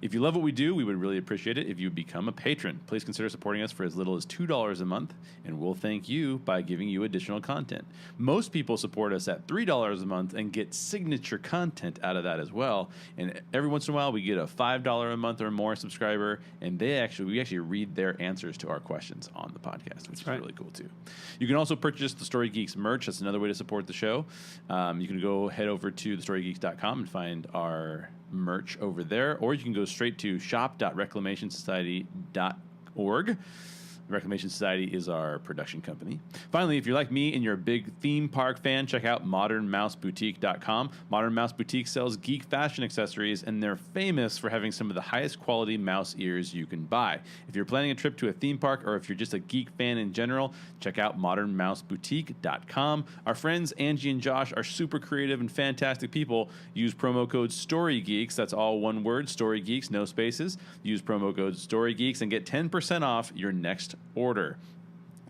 If you love what we do, we would really appreciate it if you become a patron. Please consider supporting us for as little as $2 a month, and we'll thank you by giving you additional content. Most people support us at $3 a month and get signature content out of that as well. And every once in a while, we get a $5 a month or more subscriber, and we actually read their answers to our questions on the podcast, which is really cool too. You can also purchase the Story Geeks merch. That's another way to support the show. You can head over to thestorygeeks.com and find our merch over there, or you can go straight to shop.reclamationsociety.org. Reclamation Society is our production company. Finally, if you're like me and you're a big theme park fan, check out modernmouseboutique.com. Modern Mouse Boutique sells geek fashion accessories, and they're famous for having some of the highest quality mouse ears you can buy. If you're planning a trip to a theme park, or if you're just a geek fan in general, check out modernmouseboutique.com. Our friends Angie and Josh are super creative and fantastic people. Use promo code StoryGeeks. That's all one word, StoryGeeks, no spaces. Use promo code StoryGeeks and get 10% off your next order.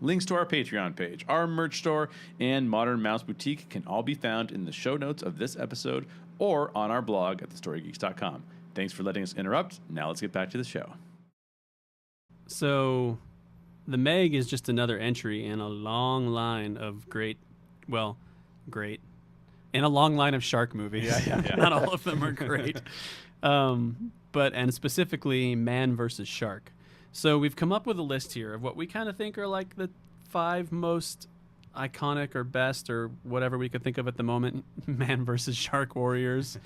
Links to our Patreon page, our merch store, and Modern Mouse Boutique can all be found in the show notes of this episode or on our blog at thestorygeeks.com. Thanks for letting us interrupt. Now let's get back to the show. So, the Meg is just another entry in a long line of great, in a long line of shark movies. Yeah. Not all of them are great. And specifically Man versus Shark. So we've come up with a list here of what we kind of think are like the 5 most iconic or best or whatever we could think of at the moment Man versus Shark warriors.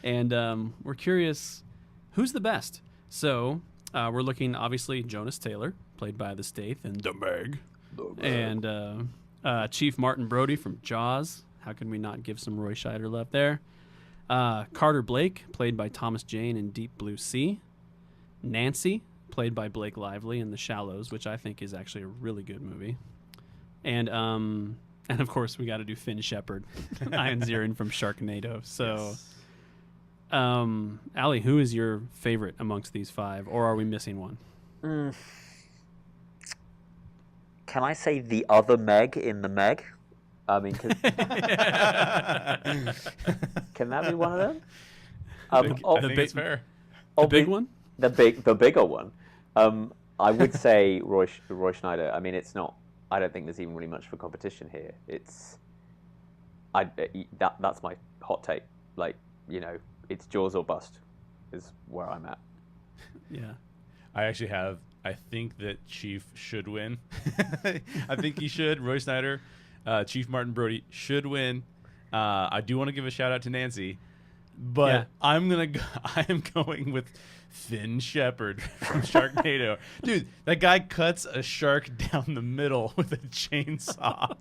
And we're curious, who's the best? So we're looking, obviously, Jonas Taylor, played by the Stath and the Meg. And Chief Martin Brody from Jaws. How can we not give some Roy Scheider love there? Carter Blake, played by Thomas Jane in Deep Blue Sea. Nancy, played by Blake Lively in The Shallows, which I think is actually a really good movie. And of course, we got to do Finn Shepard, Ian Ziering from Sharknado. So, yes. Ali, who is your favorite amongst these 5, or are we missing one? Can I say the other Meg in the Meg? I mean, can that be one of them? I think it's fair. The big one? The bigger one. I would say Roy Scheider. I mean, it's not. I don't think there's even really much for competition here. That's my hot take. Like, it's Jaws or bust, is where I'm at. Yeah. I think that Chief should win. I think he should. Roy Scheider, Chief Martin Brody should win. I do want to give a shout out to Nancy. but Yeah. I am going with Finn Shepard from Sharknado. Dude, that guy cuts a shark down the middle with a chainsaw.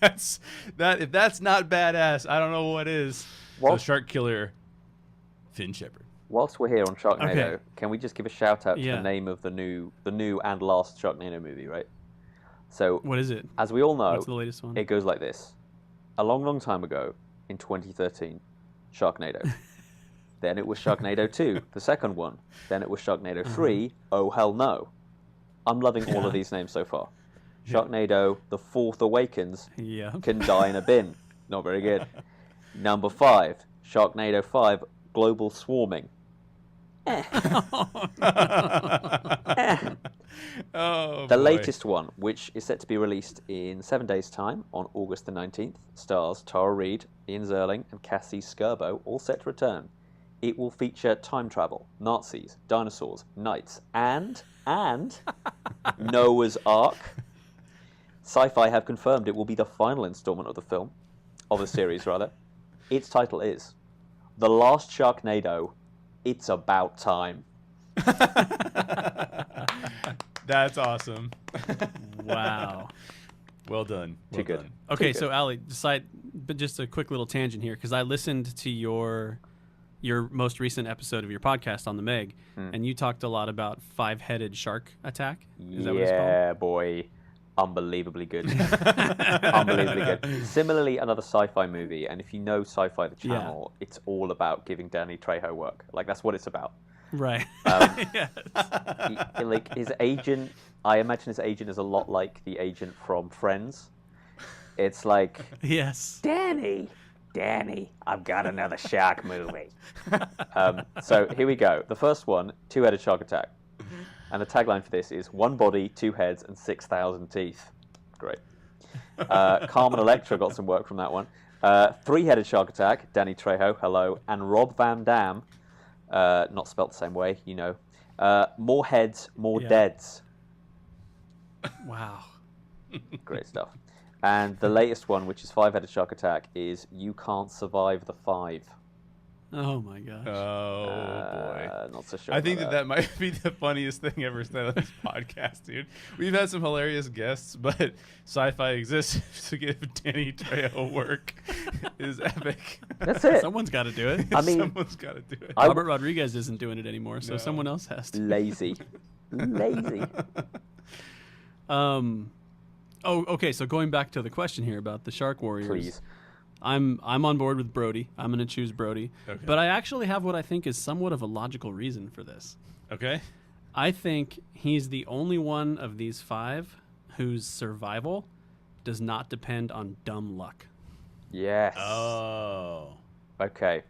If that's not badass, I don't know what is. Well- So shark killer Finn Shepard. Whilst we're here on Sharknado, Okay. can we just give a shout out to Yeah. the name of the new and last Sharknado movie, right? So, What is it? as we all know, What's the latest one? it goes like this. A long, long time ago, in 2013, Sharknado. Then it was Sharknado 2, the second one. Then it was Sharknado 3, Oh Hell No. I'm loving all of these names so far. Sharknado, The Fourth Awakens, Yeah. Can Die in a Bin. Not very good. Number 5, Sharknado 5, Global Swarming. Oh, The boy. latest one, which is set to be released in 7 days' time on August the 19th, stars Tara Reid, Ian Zerling, and Cassie Skirbo, all set to return. It will feature time travel, Nazis, dinosaurs, knights, and Noah's Ark. Sci-Fi have confirmed it will be the final installment of the series rather. Its title is The Last Sharknado. It's About Time. That's awesome. Wow. Well done. Well Too good. done. Okay, Too so Ali, but just a quick little tangent here because I listened to your most recent episode of your podcast on the Meg, and you talked a lot about five-headed shark attack. Is that what it's called? Yeah, boy. Unbelievably good. Unbelievably good. Similarly, another sci-fi movie, and if you know Sci-Fi the channel, it's all about giving Danny Trejo work. Like, that's what it's about. Right. Yes. Like, his agent, I imagine his agent is a lot like the agent from Friends. It's like, Yes. Danny, I've got another shark movie. So here we go. The first one, two-headed shark attack. And the tagline for this is, 1 body, 2 heads, and 6,000 teeth. Great. Carmen Electra got some work from that one. 3-headed shark attack, Danny Trejo, hello, and Rob Van Dam, not spelt the same way, you know. More heads, more deads. Wow. Great stuff. And the latest one, which is 5-headed shark attack, is You Can't Survive the 5. Oh my gosh. Oh, boy. Not so sure. I think about that might be the funniest thing ever said on this podcast, dude. We've had some hilarious guests, but Sci-Fi exists to give Danny Trejo work is epic. That's it. Someone's got to do it. I mean, Someone's got to do it. Robert Rodriguez isn't doing it anymore, so No. someone else has to. Lazy. Lazy. Oh, okay. So going back to the question here about the Shark Warriors. Please. I'm on board with Brody. I'm going to choose Brody. Okay. But I actually have what I think is somewhat of a logical reason for this. Okay. I think he's the only one of these 5 whose survival does not depend on dumb luck. Yes. Oh. Okay.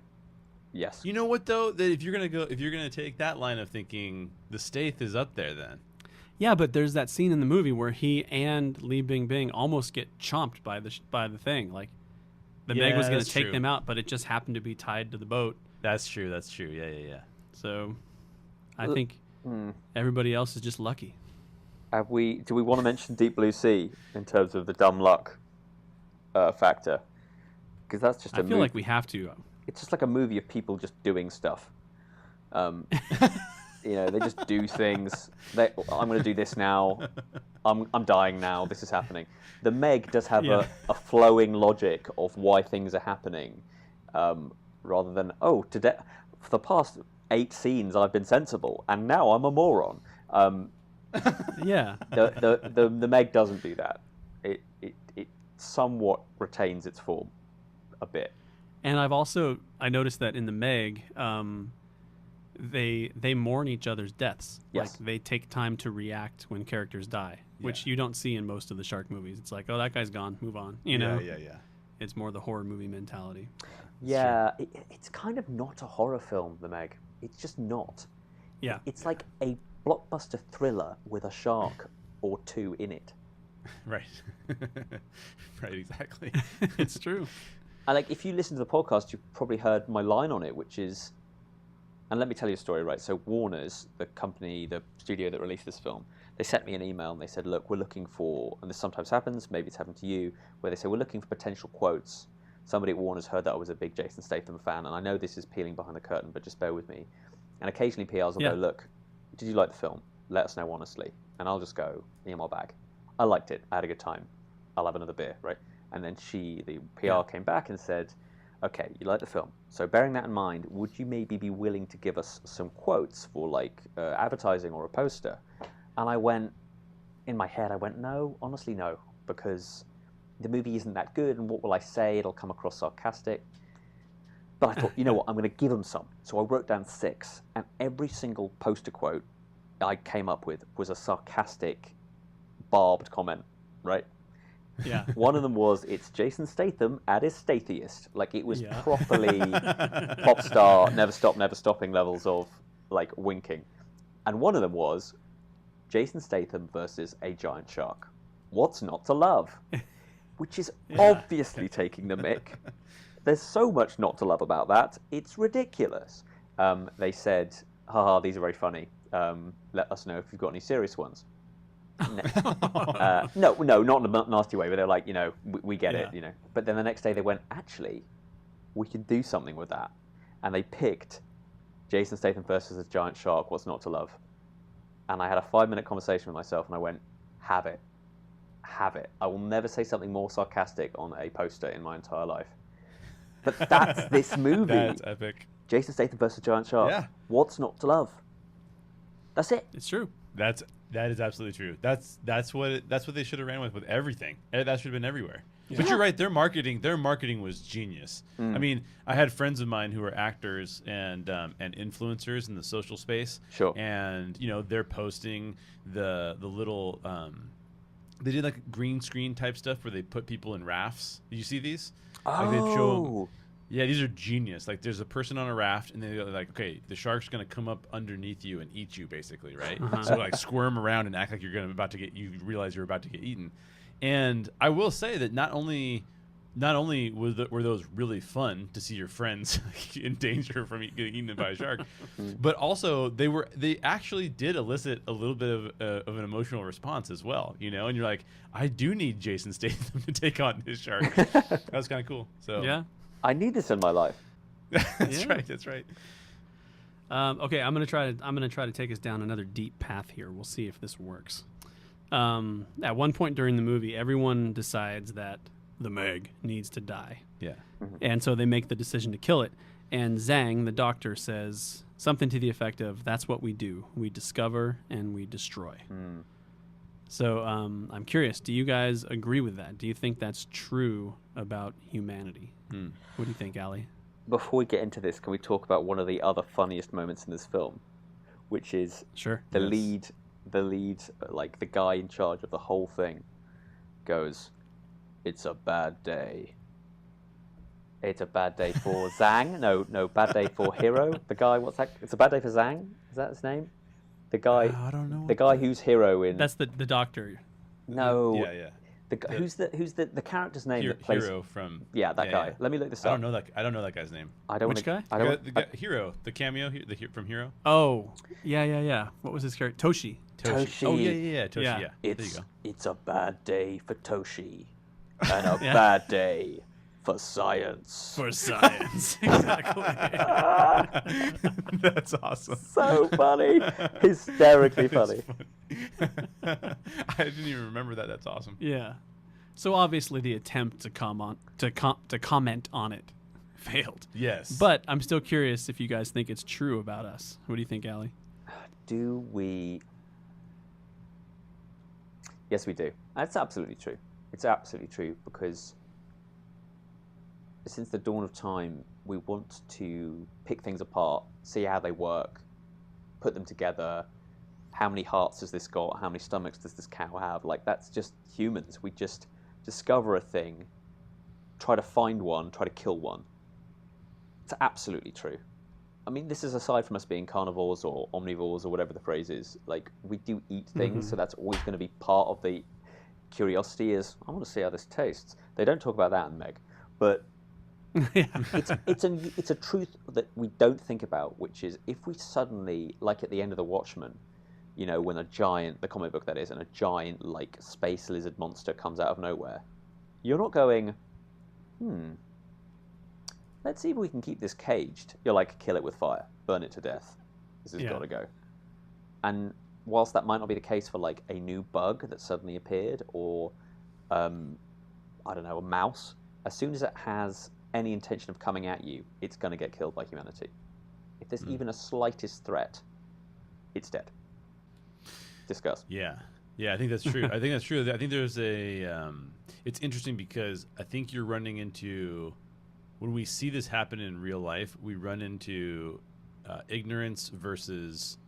Yes. You know what though? That if you're gonna take that line of thinking, the Stath is up there then. Yeah, but there's that scene in the movie where he and Li Bingbing almost get chomped by the thing. Like the Meg was going to that's take true. them out, but it just happened to be tied to the boat. That's true. That's true. Yeah. So I think everybody else is just lucky. Do we want to mention Deep Blue Sea in terms of the dumb luck factor? Because that's just I feel like we have to. It's just like a movie of people just doing stuff. You know, they just do things. I'm going to do this now. I'm dying now. This is happening. The Meg does have a flowing logic of why things are happening, rather than today for the past 8 scenes I've been sensible and now I'm a moron. Yeah. The Meg doesn't do that. It somewhat retains its form a bit. And I noticed that in the Meg, they mourn each other's deaths. Yes. Like they take time to react when characters die, which Yeah. you don't see in most of the shark movies. It's like, oh, that guy's gone, move on. You know? Yeah. It's more the horror movie mentality. Yeah, it's kind of not a horror film, The Meg. It's just not. Yeah. It's like a blockbuster thriller with a shark or 2 in it. Right. Right. Exactly. It's true. And like, if you listen to the podcast, you've probably heard my line on it, which is, and let me tell you a story, right? So Warner's, the company, the studio that released this film, they sent me an email and they said, look, we're looking for, and this sometimes happens, maybe it's happened to you, where they say, we're looking for potential quotes somebody at Warner's heard that I was a big Jason Statham fan, and I know this is peeling behind the curtain, but just bear with me. And occasionally PRs will go, look, did you like the film? Let us know honestly. And I'll just go, my bag. I liked it. I had a good time. I'll have another beer, right? And then the PR came back and said, okay, you like the film. So bearing that in mind, would you maybe be willing to give us some quotes for like advertising or a poster? And I went, in my head, no, honestly no, because the movie isn't that good, and what will I say? It'll come across sarcastic. But I thought, you know what, I'm going to give them some. So I wrote down 6, and every single poster quote I came up with was a sarcastic, barbed comment, right? Yeah. One of them was, it's Jason Statham at his stathiest. Like, it was properly pop star, never stop, never stopping levels of, like, winking. And one of them was, Jason Statham versus a giant shark. What's not to love? Which is obviously taking the mick. There's so much not to love about that. It's ridiculous. They said, haha, these are very funny. Let us know if you've got any serious ones. No, not in a nasty way, but they're like, we get it, But then the next day they went, actually, we could do something with that. And they picked Jason Statham versus a giant shark, what's not to love? And I had a 5-minute conversation with myself, and I went, have it. Have it. I will never say something more sarcastic on a poster in my entire life. But that's this movie. That's epic. Jason Statham versus giant shark. Yeah. What's not to love? That's it. It's true. That is absolutely true. That's what they should have ran with everything. That should have been everywhere. Yeah. But you're right. Their marketing was genius. I mean, I had friends of mine who are actors and influencers in the social space. Sure. And they're posting the little. They did like green screen type stuff where they put people in rafts. Did you see these? Like they'd show them, yeah, these are genius. Like there's a person on a raft, and they're like, okay, the shark's gonna come up underneath you and eat you, basically, right? So like squirm around and act like you realize you're about to get eaten. And I will say that not only were those really fun to see your friends in danger from getting eaten by a shark, but also they actually did elicit a little bit of an emotional response as well, and you're like, I do need Jason Statham to take on this shark. That was kind of cool. So yeah, I need this in my life. That's right. That's right. Okay, I'm gonna try to take us down another deep path here. We'll see if this works. At one point during the movie, everyone decides that the Meg needs to die. Yeah. Mm-hmm. And so they make the decision to kill it. And Zhang, the doctor, says something to the effect of, that's what we do. We discover and we destroy. So I'm curious, do you guys agree with that? Do you think that's true about humanity? What do you think, Ali? Before we get into this, can we talk about one of the other funniest moments in this film? Which is the lead, like the guy in charge of the whole thing goes, it's a bad day. It's a bad day for Zhang. No, bad day for Hero. The guy, what's that? It's a bad day for Zhang. Is that his name? The guy. I don't know. The guy who's Hero in. That's the doctor. No. Yeah. Who's the character's name that plays Hero from? Yeah, that guy. Yeah. Let me look this up. I don't know that guy's name. Which guy? The guy, Hero, the cameo, from Hero. Oh, yeah. What was his character? Toshi. Oh yeah. Toshi. Yeah. There you go. It's a bad day for Toshi, and a bad day for science. Exactly. That's awesome. So funny. Hysterically funny. I didn't even remember that. That's awesome. Yeah. So obviously the attempt to comment on it failed. Yes. But I'm still curious if you guys think it's true about us. What do you think, Ali? Do we? Yes, we do. That's absolutely true. It's absolutely true because since the dawn of time, we want to pick things apart, see how they work, put them together. How many hearts has this got? How many stomachs does this cow have? Like, that's just humans. We just discover a thing, try to find one, try to kill one. It's absolutely true. I mean, this is aside from us being carnivores or omnivores or whatever the phrase is. Like, we do eat things, so that's always going to be part of the curiosity is, I want to see how this tastes. They don't talk about that in Meg, but it's a truth that we don't think about, which is if we suddenly, like at the end of The Watchmen, when a giant, the comic book that is, and a giant, like, space lizard monster comes out of nowhere, you're not going, let's see if we can keep this caged. You're like, kill it with fire, burn it to death. This has got to go. And whilst that might not be the case for like a new bug that suddenly appeared, or I don't know, a mouse, as soon as it has any intention of coming at you, it's going to get killed by humanity. If there's even a slightest threat, it's dead. Discuss. Yeah, I think that's true. I think there's a. It's interesting because I think you're running into, when we see this happen in real life, we run into ignorance versus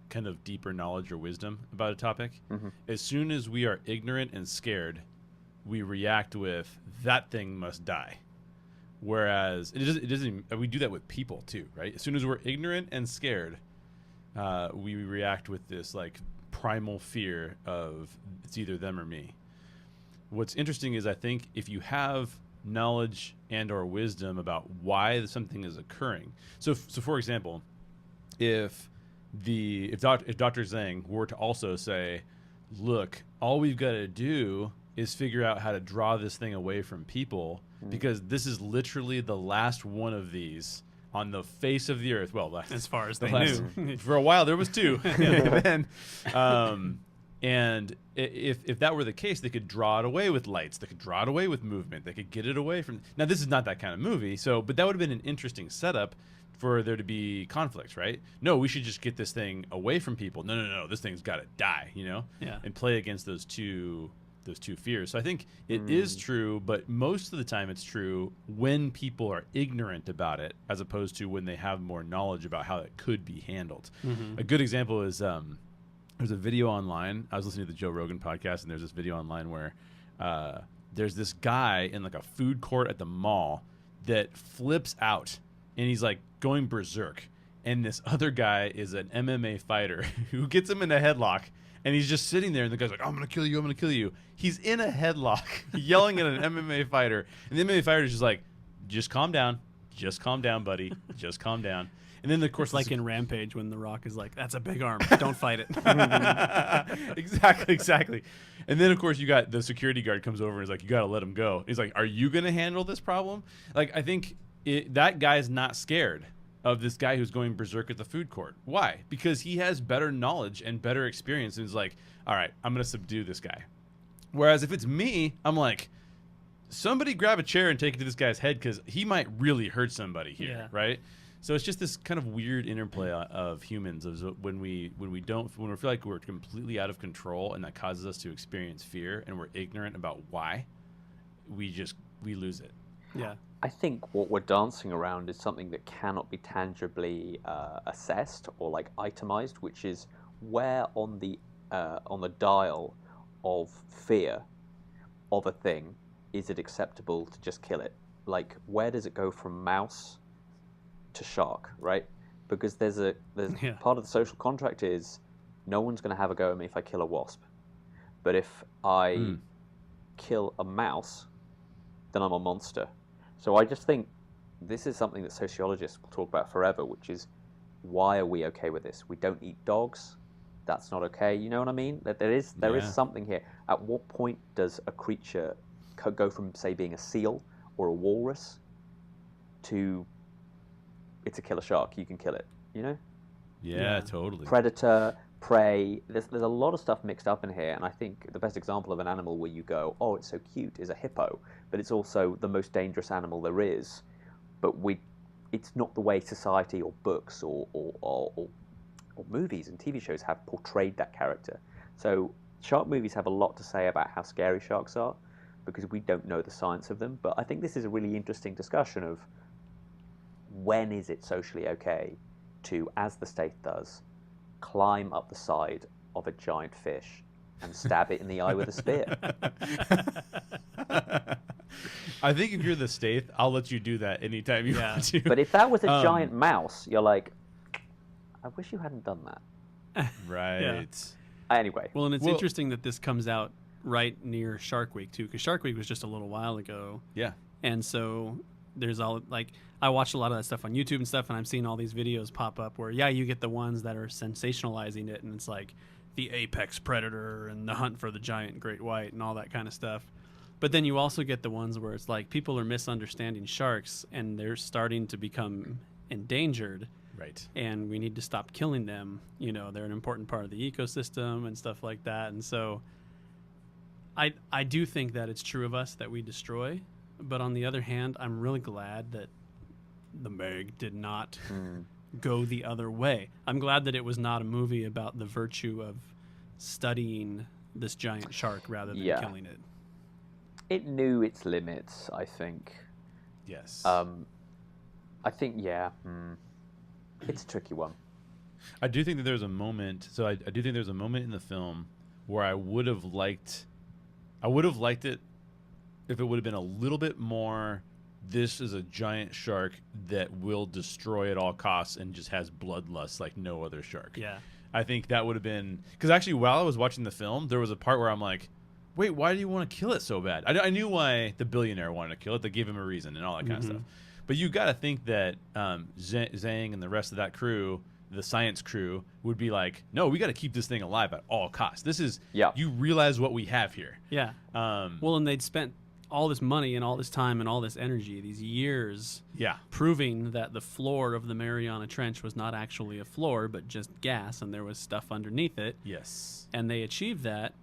kind of deeper knowledge or wisdom about a topic. Mm-hmm. As soon as we are ignorant and scared, we react with that thing must die. Whereas it doesn't. We do that with people too, right? As soon as we're ignorant and scared, we react with this like primal fear of it's either them or me. What's interesting is I think if you have knowledge and or wisdom about why something is occurring. So for example, if Dr. Zhang were to also say, look, all we've got to do is figure out how to draw this thing away from people, because this is literally the last one of these on the face of the earth. Well, as far as they knew. For a while, there was two. And if that were the case, they could draw it away with lights. They could draw it away with movement. They could get it away from... Now, this is not that kind of movie, but that would have been an interesting setup for there to be conflicts, right? No, we should just get this thing away from people. No, this thing's got to die, Yeah. And play against those two fears. So I think it is true, but most of the time it's true when people are ignorant about it, as opposed to when they have more knowledge about how it could be handled. Mm-hmm. A good example is there's a video online. I was listening to the Joe Rogan podcast, and there's this video online where there's this guy in like a food court at the mall that flips out, and he's like going berserk. And this other guy is an MMA fighter who gets him in a headlock. And he's just sitting there, and the guy's like, I'm going to kill you, I'm going to kill you. He's in a headlock, yelling at an MMA fighter. And the MMA fighter is just like, just calm down, buddy, just calm down. And then, of course, it's like in Rampage when The Rock is like, that's a big arm, don't fight it. Exactly. And then, of course, you got the security guard comes over and is like, you got to let him go. He's like, are you going to handle this problem? Like, I think that guy's not scared of this guy who's going berserk at the food court. Why? Because he has better knowledge and better experience, and is like, all right, I'm going to subdue this guy. Whereas if it's me, I'm like, somebody grab a chair and take it to this guy's head, because he might really hurt somebody here, right? So it's just this kind of weird interplay of humans, of when we feel like we're completely out of control, and that causes us to experience fear, and we're ignorant about why, we lose it. Yeah. I think what we're dancing around is something that cannot be tangibly assessed or like itemized, which is where on the dial of fear of a thing is it acceptable to just kill it? Like, where does it go from mouse to shark, right? Because there's part of the social contract is no one's going to have a go at me if I kill a wasp, but if I kill a mouse, then I'm a monster. So I just think this is something that sociologists will talk about forever, which is, why are we okay with this? We don't eat dogs. That's not okay. You know what I mean? That there is something here. At what point does a creature go from, say, being a seal or a walrus to it's a killer shark? You can kill it. You know? Yeah, totally. Predator, prey. There's a lot of stuff mixed up in here, and I think the best example of an animal where you go, oh, it's so cute, is a hippo, but it's also the most dangerous animal there is. But it's not the way society or books or movies and TV shows have portrayed that character. So shark movies have a lot to say about how scary sharks are, because we don't know the science of them. But I think this is a really interesting discussion of when is it socially okay to, as the state does, climb up the side of a giant fish and stab it in the eye with a spear. I think if you're the state, I'll let you do that anytime you want to. But if that was a giant mouse, you're like, I wish you hadn't done that. Right. Yeah. Anyway. Well, and it's interesting that this comes out right near Shark Week, too, because Shark Week was just a little while ago. Yeah. And so there's all, like, I watched a lot of that stuff on YouTube and stuff, and I'm seeing all these videos pop up where, you get the ones that are sensationalizing it, and it's like the apex predator and the hunt for the giant great white and all that kind of stuff. But then you also get the ones where it's like people are misunderstanding sharks and they're starting to become endangered. Right. And we need to stop killing them. You know, they're an important part of the ecosystem and stuff like that. And so I do think that it's true of us that we destroy. But on the other hand, I'm really glad that the Meg did not go the other way. I'm glad that it was not a movie about the virtue of studying this giant shark rather than killing it. It knew its limits, I think. Yes. I think, it's a tricky one. I do think that there's a moment. So I do think there's a moment in the film where I would have liked it if it would have been a little bit more. This is a giant shark that will destroy at all costs and just has bloodlust like no other shark. Yeah. I think that would have been, because actually while I was watching the film, there was a part where I'm like, wait, why do you want to kill it so bad? I knew why the billionaire wanted to kill it. They gave him a reason and all that kind of stuff. But you got to think that Zhang and the rest of that crew, the science crew, would be like, no, we got to keep this thing alive at all costs. This is, you realize what we have here. Yeah. Well, and they'd spent all this money and all this time and all this energy, these years, proving that the floor of the Mariana Trench was not actually a floor, but just gas, and there was stuff underneath it. Yes. And they achieved that,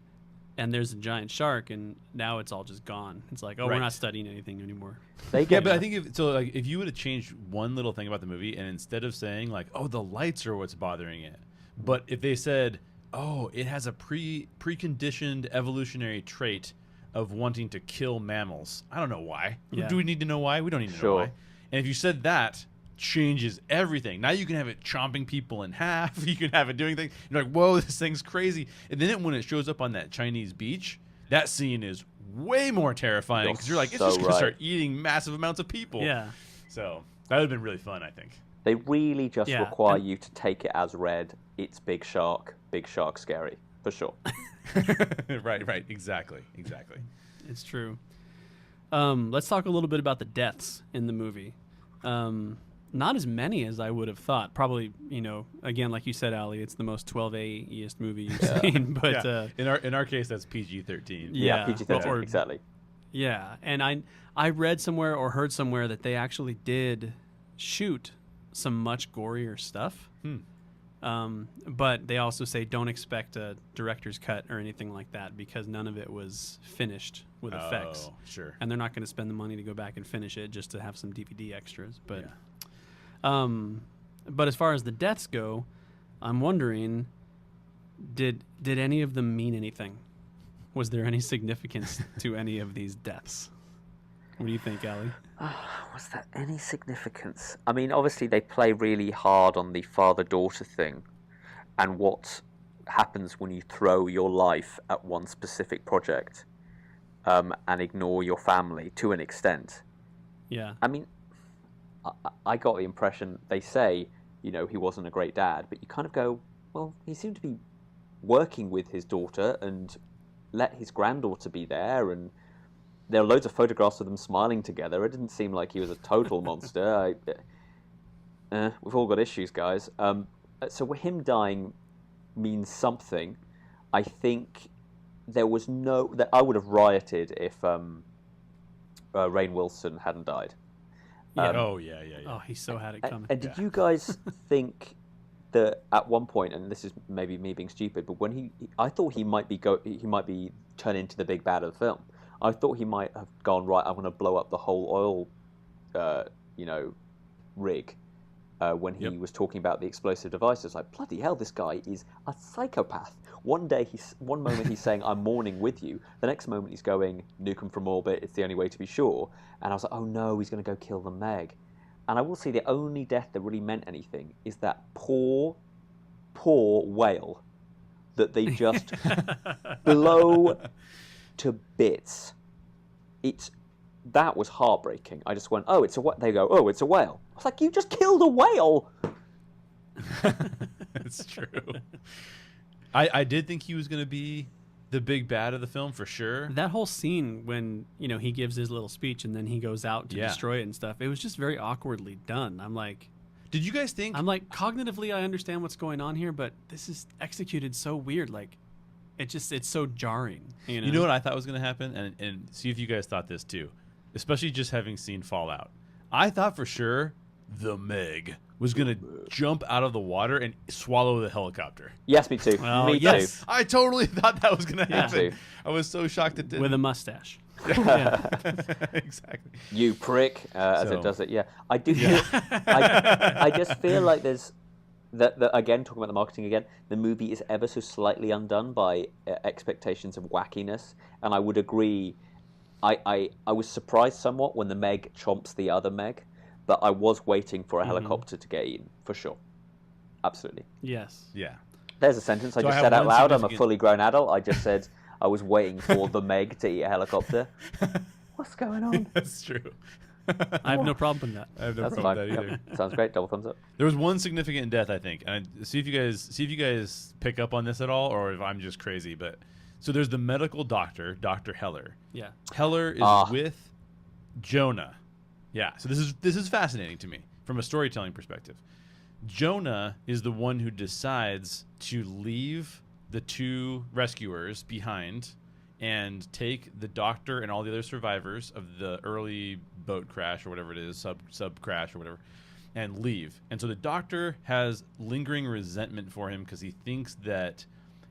and there's a giant shark, and now it's all just gone. It's like, we're not studying anything anymore. But I think if you would have changed one little thing about the movie, and instead of saying like, oh, the lights are what's bothering it, but if they said, oh, it has a preconditioned evolutionary trait of wanting to kill mammals. I don't know why. Yeah. Do we need to know why? We don't need to know why. And if you said that, changes everything. Now you can have it chomping people in half. You can have it doing things. You're like, whoa, this thing's crazy. And then when it shows up on that Chinese beach, that scene is way more terrifying because you're like, it's just going to start eating massive amounts of people. Yeah. So that would have been really fun, I think. They really just require you to take it as read. It's big shark scary, for sure. right, exactly. It's true. Let's talk a little bit about the deaths in the movie. Not as many as I would have thought. Probably, again, like you said, Ali, it's the most 12A-iest movie you've seen. But in our case, that's PG-13. Yeah, PG-13, exactly. Yeah, and I read somewhere or heard somewhere that they actually did shoot some much gorier stuff. But they also say don't expect a director's cut or anything like that because none of it was finished with effects. Oh, sure. And they're not going to spend the money to go back and finish it just to have some DVD extras. But, but as far as the deaths go, I'm wondering, did any of them mean anything? Was there any significance to any of these deaths? What do you think, Ali? Was there any significance? I mean, obviously they play really hard on the father-daughter thing and what happens when you throw your life at one specific project and ignore your family to an extent. Yeah. I mean, I got the impression they say, he wasn't a great dad, but you kind of go, well, he seemed to be working with his daughter and let his granddaughter be there, and there are loads of photographs of them smiling together. It didn't seem like he was a total monster. We've all got issues, guys. So him dying means something. I think there was that I would have rioted if Rainn Wilson hadn't died. Yeah. Oh, he so had it coming. And did you guys think that at one point, and this is maybe me being stupid, but when I thought he might be turned into the big bad of the film. I thought he might have gone, right, I'm going to blow up the whole oil, rig when he was talking about the explosive devices. Like, bloody hell, this guy is a psychopath. One moment he's saying, I'm mourning with you. The next moment he's going, nuke him from orbit, it's the only way to be sure. And I was like, oh no, he's going to go kill the Meg. And I will say the only death that really meant anything is that poor whale that they just blow to bits. That was heartbreaking. I just went, oh, it's a whale. They go, oh, it's a whale. I was like, you just killed a whale. It's true. I did think he was going to be the big bad of the film for sure. That whole scene when he gives his little speech and then he goes out to destroy it and stuff, it was just very awkwardly done. I'm like, did you guys think? I'm like, cognitively I understand what's going on here, but this is executed so weird. Like, it's so jarring. You know, You know what I thought was going to happen, and see if you guys thought this too, especially just having seen Fallout. I thought for sure the Meg was going to jump out of the water and swallow the helicopter. Yes, me too. Well, me yes. too. I totally thought that was going to happen. too. I was so shocked it didn't. with a mustache. Yeah. Exactly. You prick, as So- it does it. Yeah, I do. Feel, I just feel like there's that again, talking about the marketing again. The movie is ever so slightly undone by expectations of wackiness, and I would agree. I was surprised somewhat when the Meg chomps the other Meg, but I was waiting for a helicopter to get eaten for sure. Absolutely. Yes. Yeah. There's a sentence I So I just have said out one loud. I'm a significant- fully grown adult. I just said I was waiting for the Meg to eat a helicopter. What's going on? That's true. I have no problem with that. I have no That's problem fine. with that either. Yep. Sounds great. Double thumbs up. There was one significant death, I think, and see if you guys pick up on this at all, or if I'm just crazy. But so there's the medical doctor, Dr. Heller. Yeah. Heller is with Jonah. Yeah. So this is fascinating to me from a storytelling perspective. Jonah is the one who decides to leave the two rescuers behind and take the doctor and all the other survivors of the early boat crash or whatever it is, sub crash or whatever, and leave. And so the doctor has lingering resentment for him because he thinks that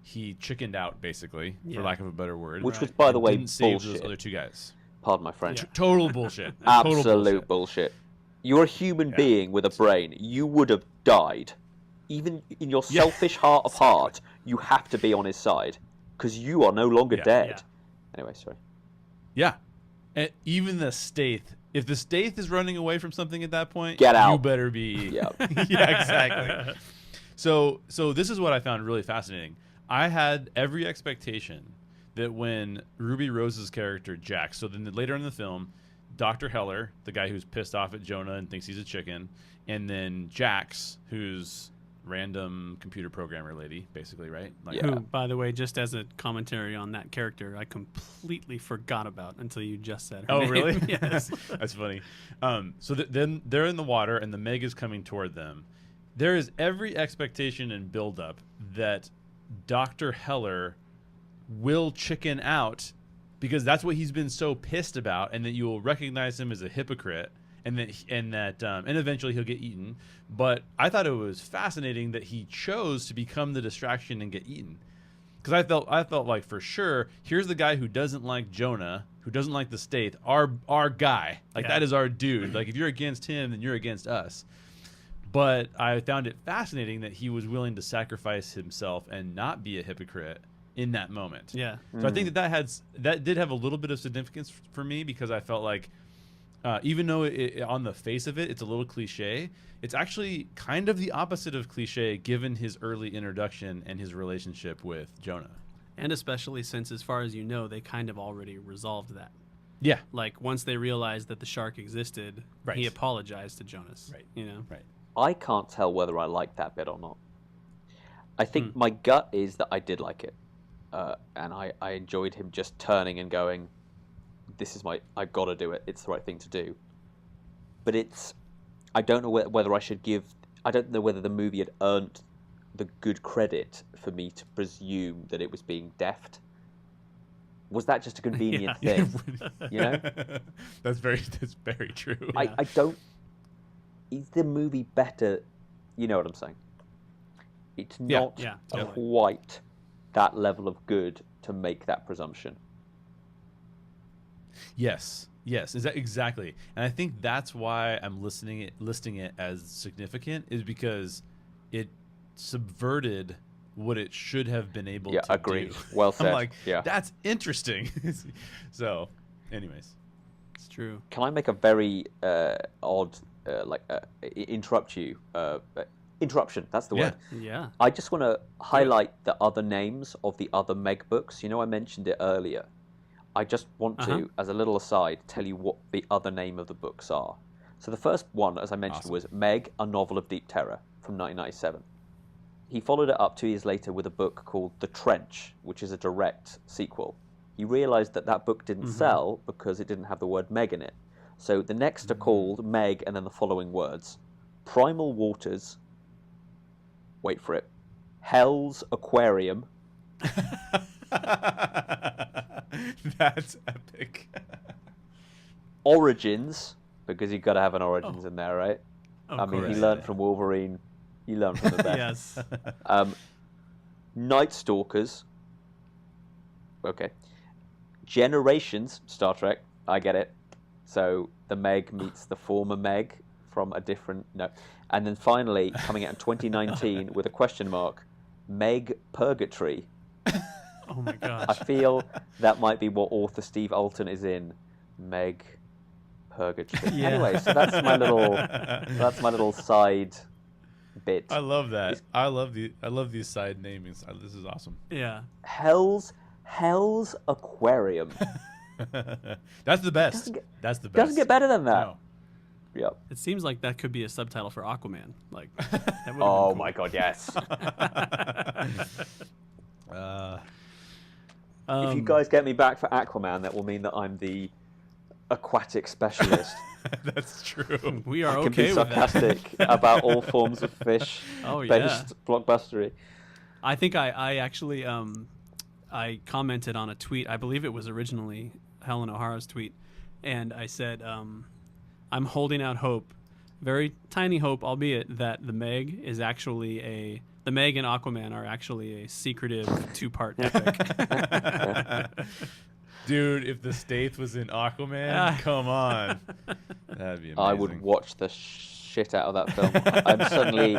he chickened out, basically, for lack of a better word. Which was, by the and way, didn't save bullshit. those other two guys. Pardon my French. Total bullshit. Total Absolute bullshit. You're a human being with a brain. You would have died. Even in your selfish heart of heart, you have to be on his side because you are no longer dead. Yeah. Anyway, sorry. Yeah. And even the Stath. If the Stath is running away from something at that point, Get out. You better be. Yeah. Yeah, exactly. So this is what I found really fascinating. I had every expectation that when Ruby Rose's character Jax, so then later in the film, Dr. Heller, the guy who's pissed off at Jonah and thinks he's a chicken, and then Jax, who's random computer programmer lady, basically, right? Like, Yeah. Who, by the way, just as a commentary on that character, I completely forgot about until you just said her Oh, name. really? Yes. That's funny. So then they're in the water, and the Meg is coming toward them. There is every expectation and buildup that Dr. Heller will chicken out because that's what he's been so pissed about, and that you will recognize him as a hypocrite, and eventually he'll get eaten. But I thought it was fascinating that he chose to become the distraction and get eaten. Because I felt like for sure, here's the guy who doesn't like Jonah, who doesn't like the Stath, our guy. Like, that is our dude. Like, if you're against him, then you're against us. But I found it fascinating that he was willing to sacrifice himself and not be a hypocrite in that moment. Yeah. So I think that did have a little bit of significance for me, because I felt like even though on the face of it, it's a little cliche, it's actually kind of the opposite of cliche given his early introduction and his relationship with Jonah. And especially since, as far as you know, they kind of already resolved that. Yeah. Like, once they realized that the shark existed, Right. he apologized to Jonas. Right. You know? Right. I can't tell whether I like that bit or not. I think my gut is that I did like it. And I enjoyed him just turning and going, this is I gotta do it. It's the right thing to do. But I don't know whether I don't know whether the movie had earned the good credit for me to presume that it was being deft. Was that just a convenient thing? You know? That's very true. I don't... Is the movie better? You know what I'm saying? It's not totally. quite that level of good to make that presumption. Yes, is that exactly? And I think that's why I'm listing it as significant, is because it subverted what it should have been able to agreed. do. Well said. I'm like, yeah. That's interesting. So, anyways. It's true. Can I make a very odd, interrupt you? Interruption, that's the word. Yeah. I just want to highlight the other names of the other Meg books. You know, I mentioned it earlier. I just want to, as a little aside, tell you what the other name of the books are. So the first one, as I mentioned, was Meg, A Novel of Deep Terror from 1997. He followed it up 2 years later with a book called The Trench, which is a direct sequel. He realized that book didn't sell because it didn't have the word Meg in it. So the next are called Meg and then the following words: Primal Waters, wait for it, Hell's Aquarium, That's epic. Origins, because you've got to have an Origins in there, right? Of I mean, course. he learned from Wolverine. He learned from the best. Yes. Night Stalkers. Okay. Generations, Star Trek. I get it. So the Meg meets the former Meg from a different... No. And then finally, coming out in 2019 with a question mark, Meg Purgatory. Oh my gosh. I feel that might be what author Steve Alton is in. Meg Purgatory. Yeah. Anyway, so that's my little side bit. I love that. I love these side namings. This is awesome. Yeah. Hell's Aquarium. That's the best. That's the best. Doesn't get better than that. No. Yep. It seems like that could be a subtitle for Aquaman. Like, that would've been Oh cool. my god, yes. If you guys get me back for Aquaman, that will mean that I'm the aquatic specialist. That's true. We are I can okay be with that. sarcastic about all forms of fish Oh, yeah. based blockbustery. I think I actually I commented on a tweet. I believe it was originally Helen O'Hara's tweet, and I said, "I'm holding out hope, very tiny hope, albeit that the Meg and Aquaman are actually a secretive 2-part epic." Dude, if the States was in Aquaman, come on. That'd be amazing. I would watch the shit out of that film. I'm suddenly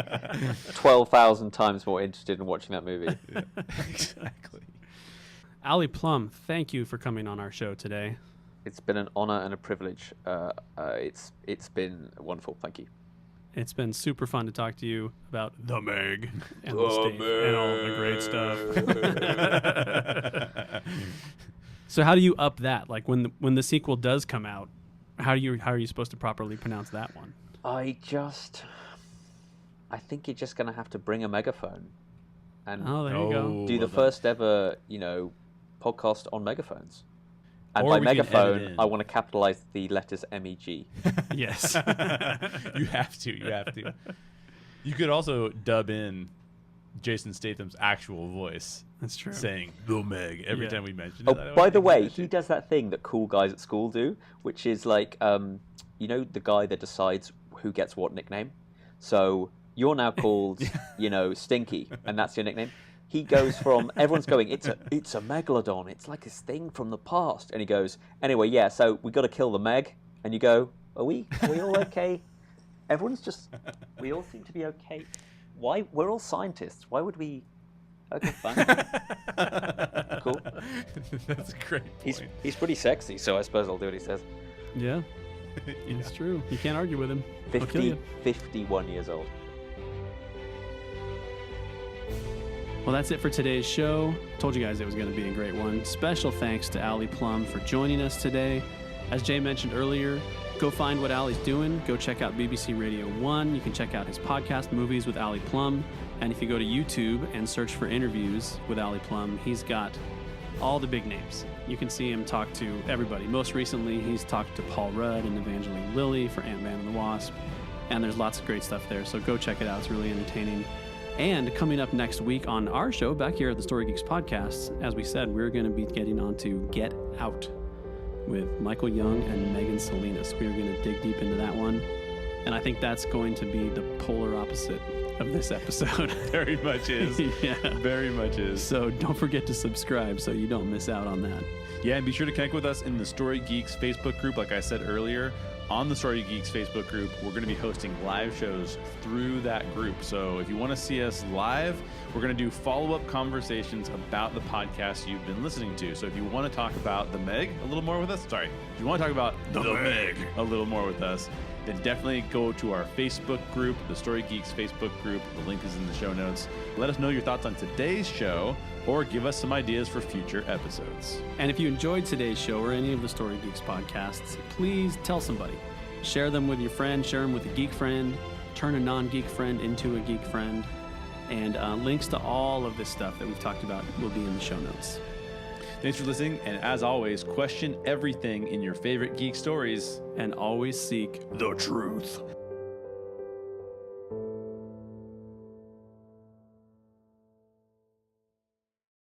12,000 times more interested in watching that movie. Yeah, exactly. Ali Plumb, thank you for coming on our show today. It's been an honor and a privilege. It's been wonderful. Thank you. It's been super fun to talk to you about the Meg and the state and all the great stuff. So how do you up that? Like when the sequel does come out, how are you supposed to properly pronounce that one? I think you're just gonna have to bring a megaphone and Oh, there you go. do the first ever, podcast on megaphones. And Or by we can edit megaphone, in. I want to capitalize the letters MEG. Yes. You have to. You could also dub in Jason Statham's actual voice. That's true. Saying the Meg every Yeah. time we mention Oh, it. by the way, he does that thing that cool guys at school do, which is like, the guy that decides who gets what nickname. So you're now called, Stinky, and that's your nickname. He goes from everyone's going, it's a megalodon, it's like this thing from the past, and he goes, anyway, yeah, so we got to kill the Meg, and you go, are we all okay? We all seem to be okay. Why? We're all scientists. Why would we? Okay, fine. Cool. That's a great point. He's pretty sexy, so I suppose I'll do what he says. Yeah. It's true. You can't argue with him. He'll kill you. 51 years old. Well, that's it for today's show. Told you guys it was going to be a great one. Special thanks to Ali Plumb for joining us today. As Jay mentioned earlier, go find what Ali's doing. Go check out BBC Radio 1. You can check out his podcast, Movies with Ali Plumb. And if you go to YouTube and search for interviews with Ali Plumb, he's got all the big names. You can see him talk to everybody. Most recently, he's talked to Paul Rudd and Evangeline Lilly for Ant-Man and the Wasp. And there's lots of great stuff there, so go check it out. It's really entertaining. And coming up next week on our show, back here at the Story Geeks Podcast, as we said, we're going to be getting on to Get Out with Michael Young and Megan Salinas. We are going to dig deep into that one. And I think that's going to be the polar opposite of this episode. Very much is. Yeah. Very much is. So don't forget to subscribe so you don't miss out on that. Yeah, and be sure to connect with us in the Story Geeks Facebook group. Like I said earlier, on the Story Geeks Facebook group, we're going to be hosting live shows through that group. So if you want to see us live, we're going to do follow-up conversations about the podcast you've been listening to. So if you want to talk about the Meg a little more with us, if you want to talk about the Meg a little more with us, then definitely go to our Facebook group, the Story Geeks Facebook group. The link is in the show notes. Let us know your thoughts on today's show, or give us some ideas for future episodes. And if you enjoyed today's show or any of the Story Geeks podcasts, please tell somebody. Share them with your friend, share them with a geek friend, turn a non-geek friend into a geek friend. And links to all of this stuff that we've talked about will be in the show notes. Thanks for listening, and as always, question everything in your favorite geek stories. And always seek The truth.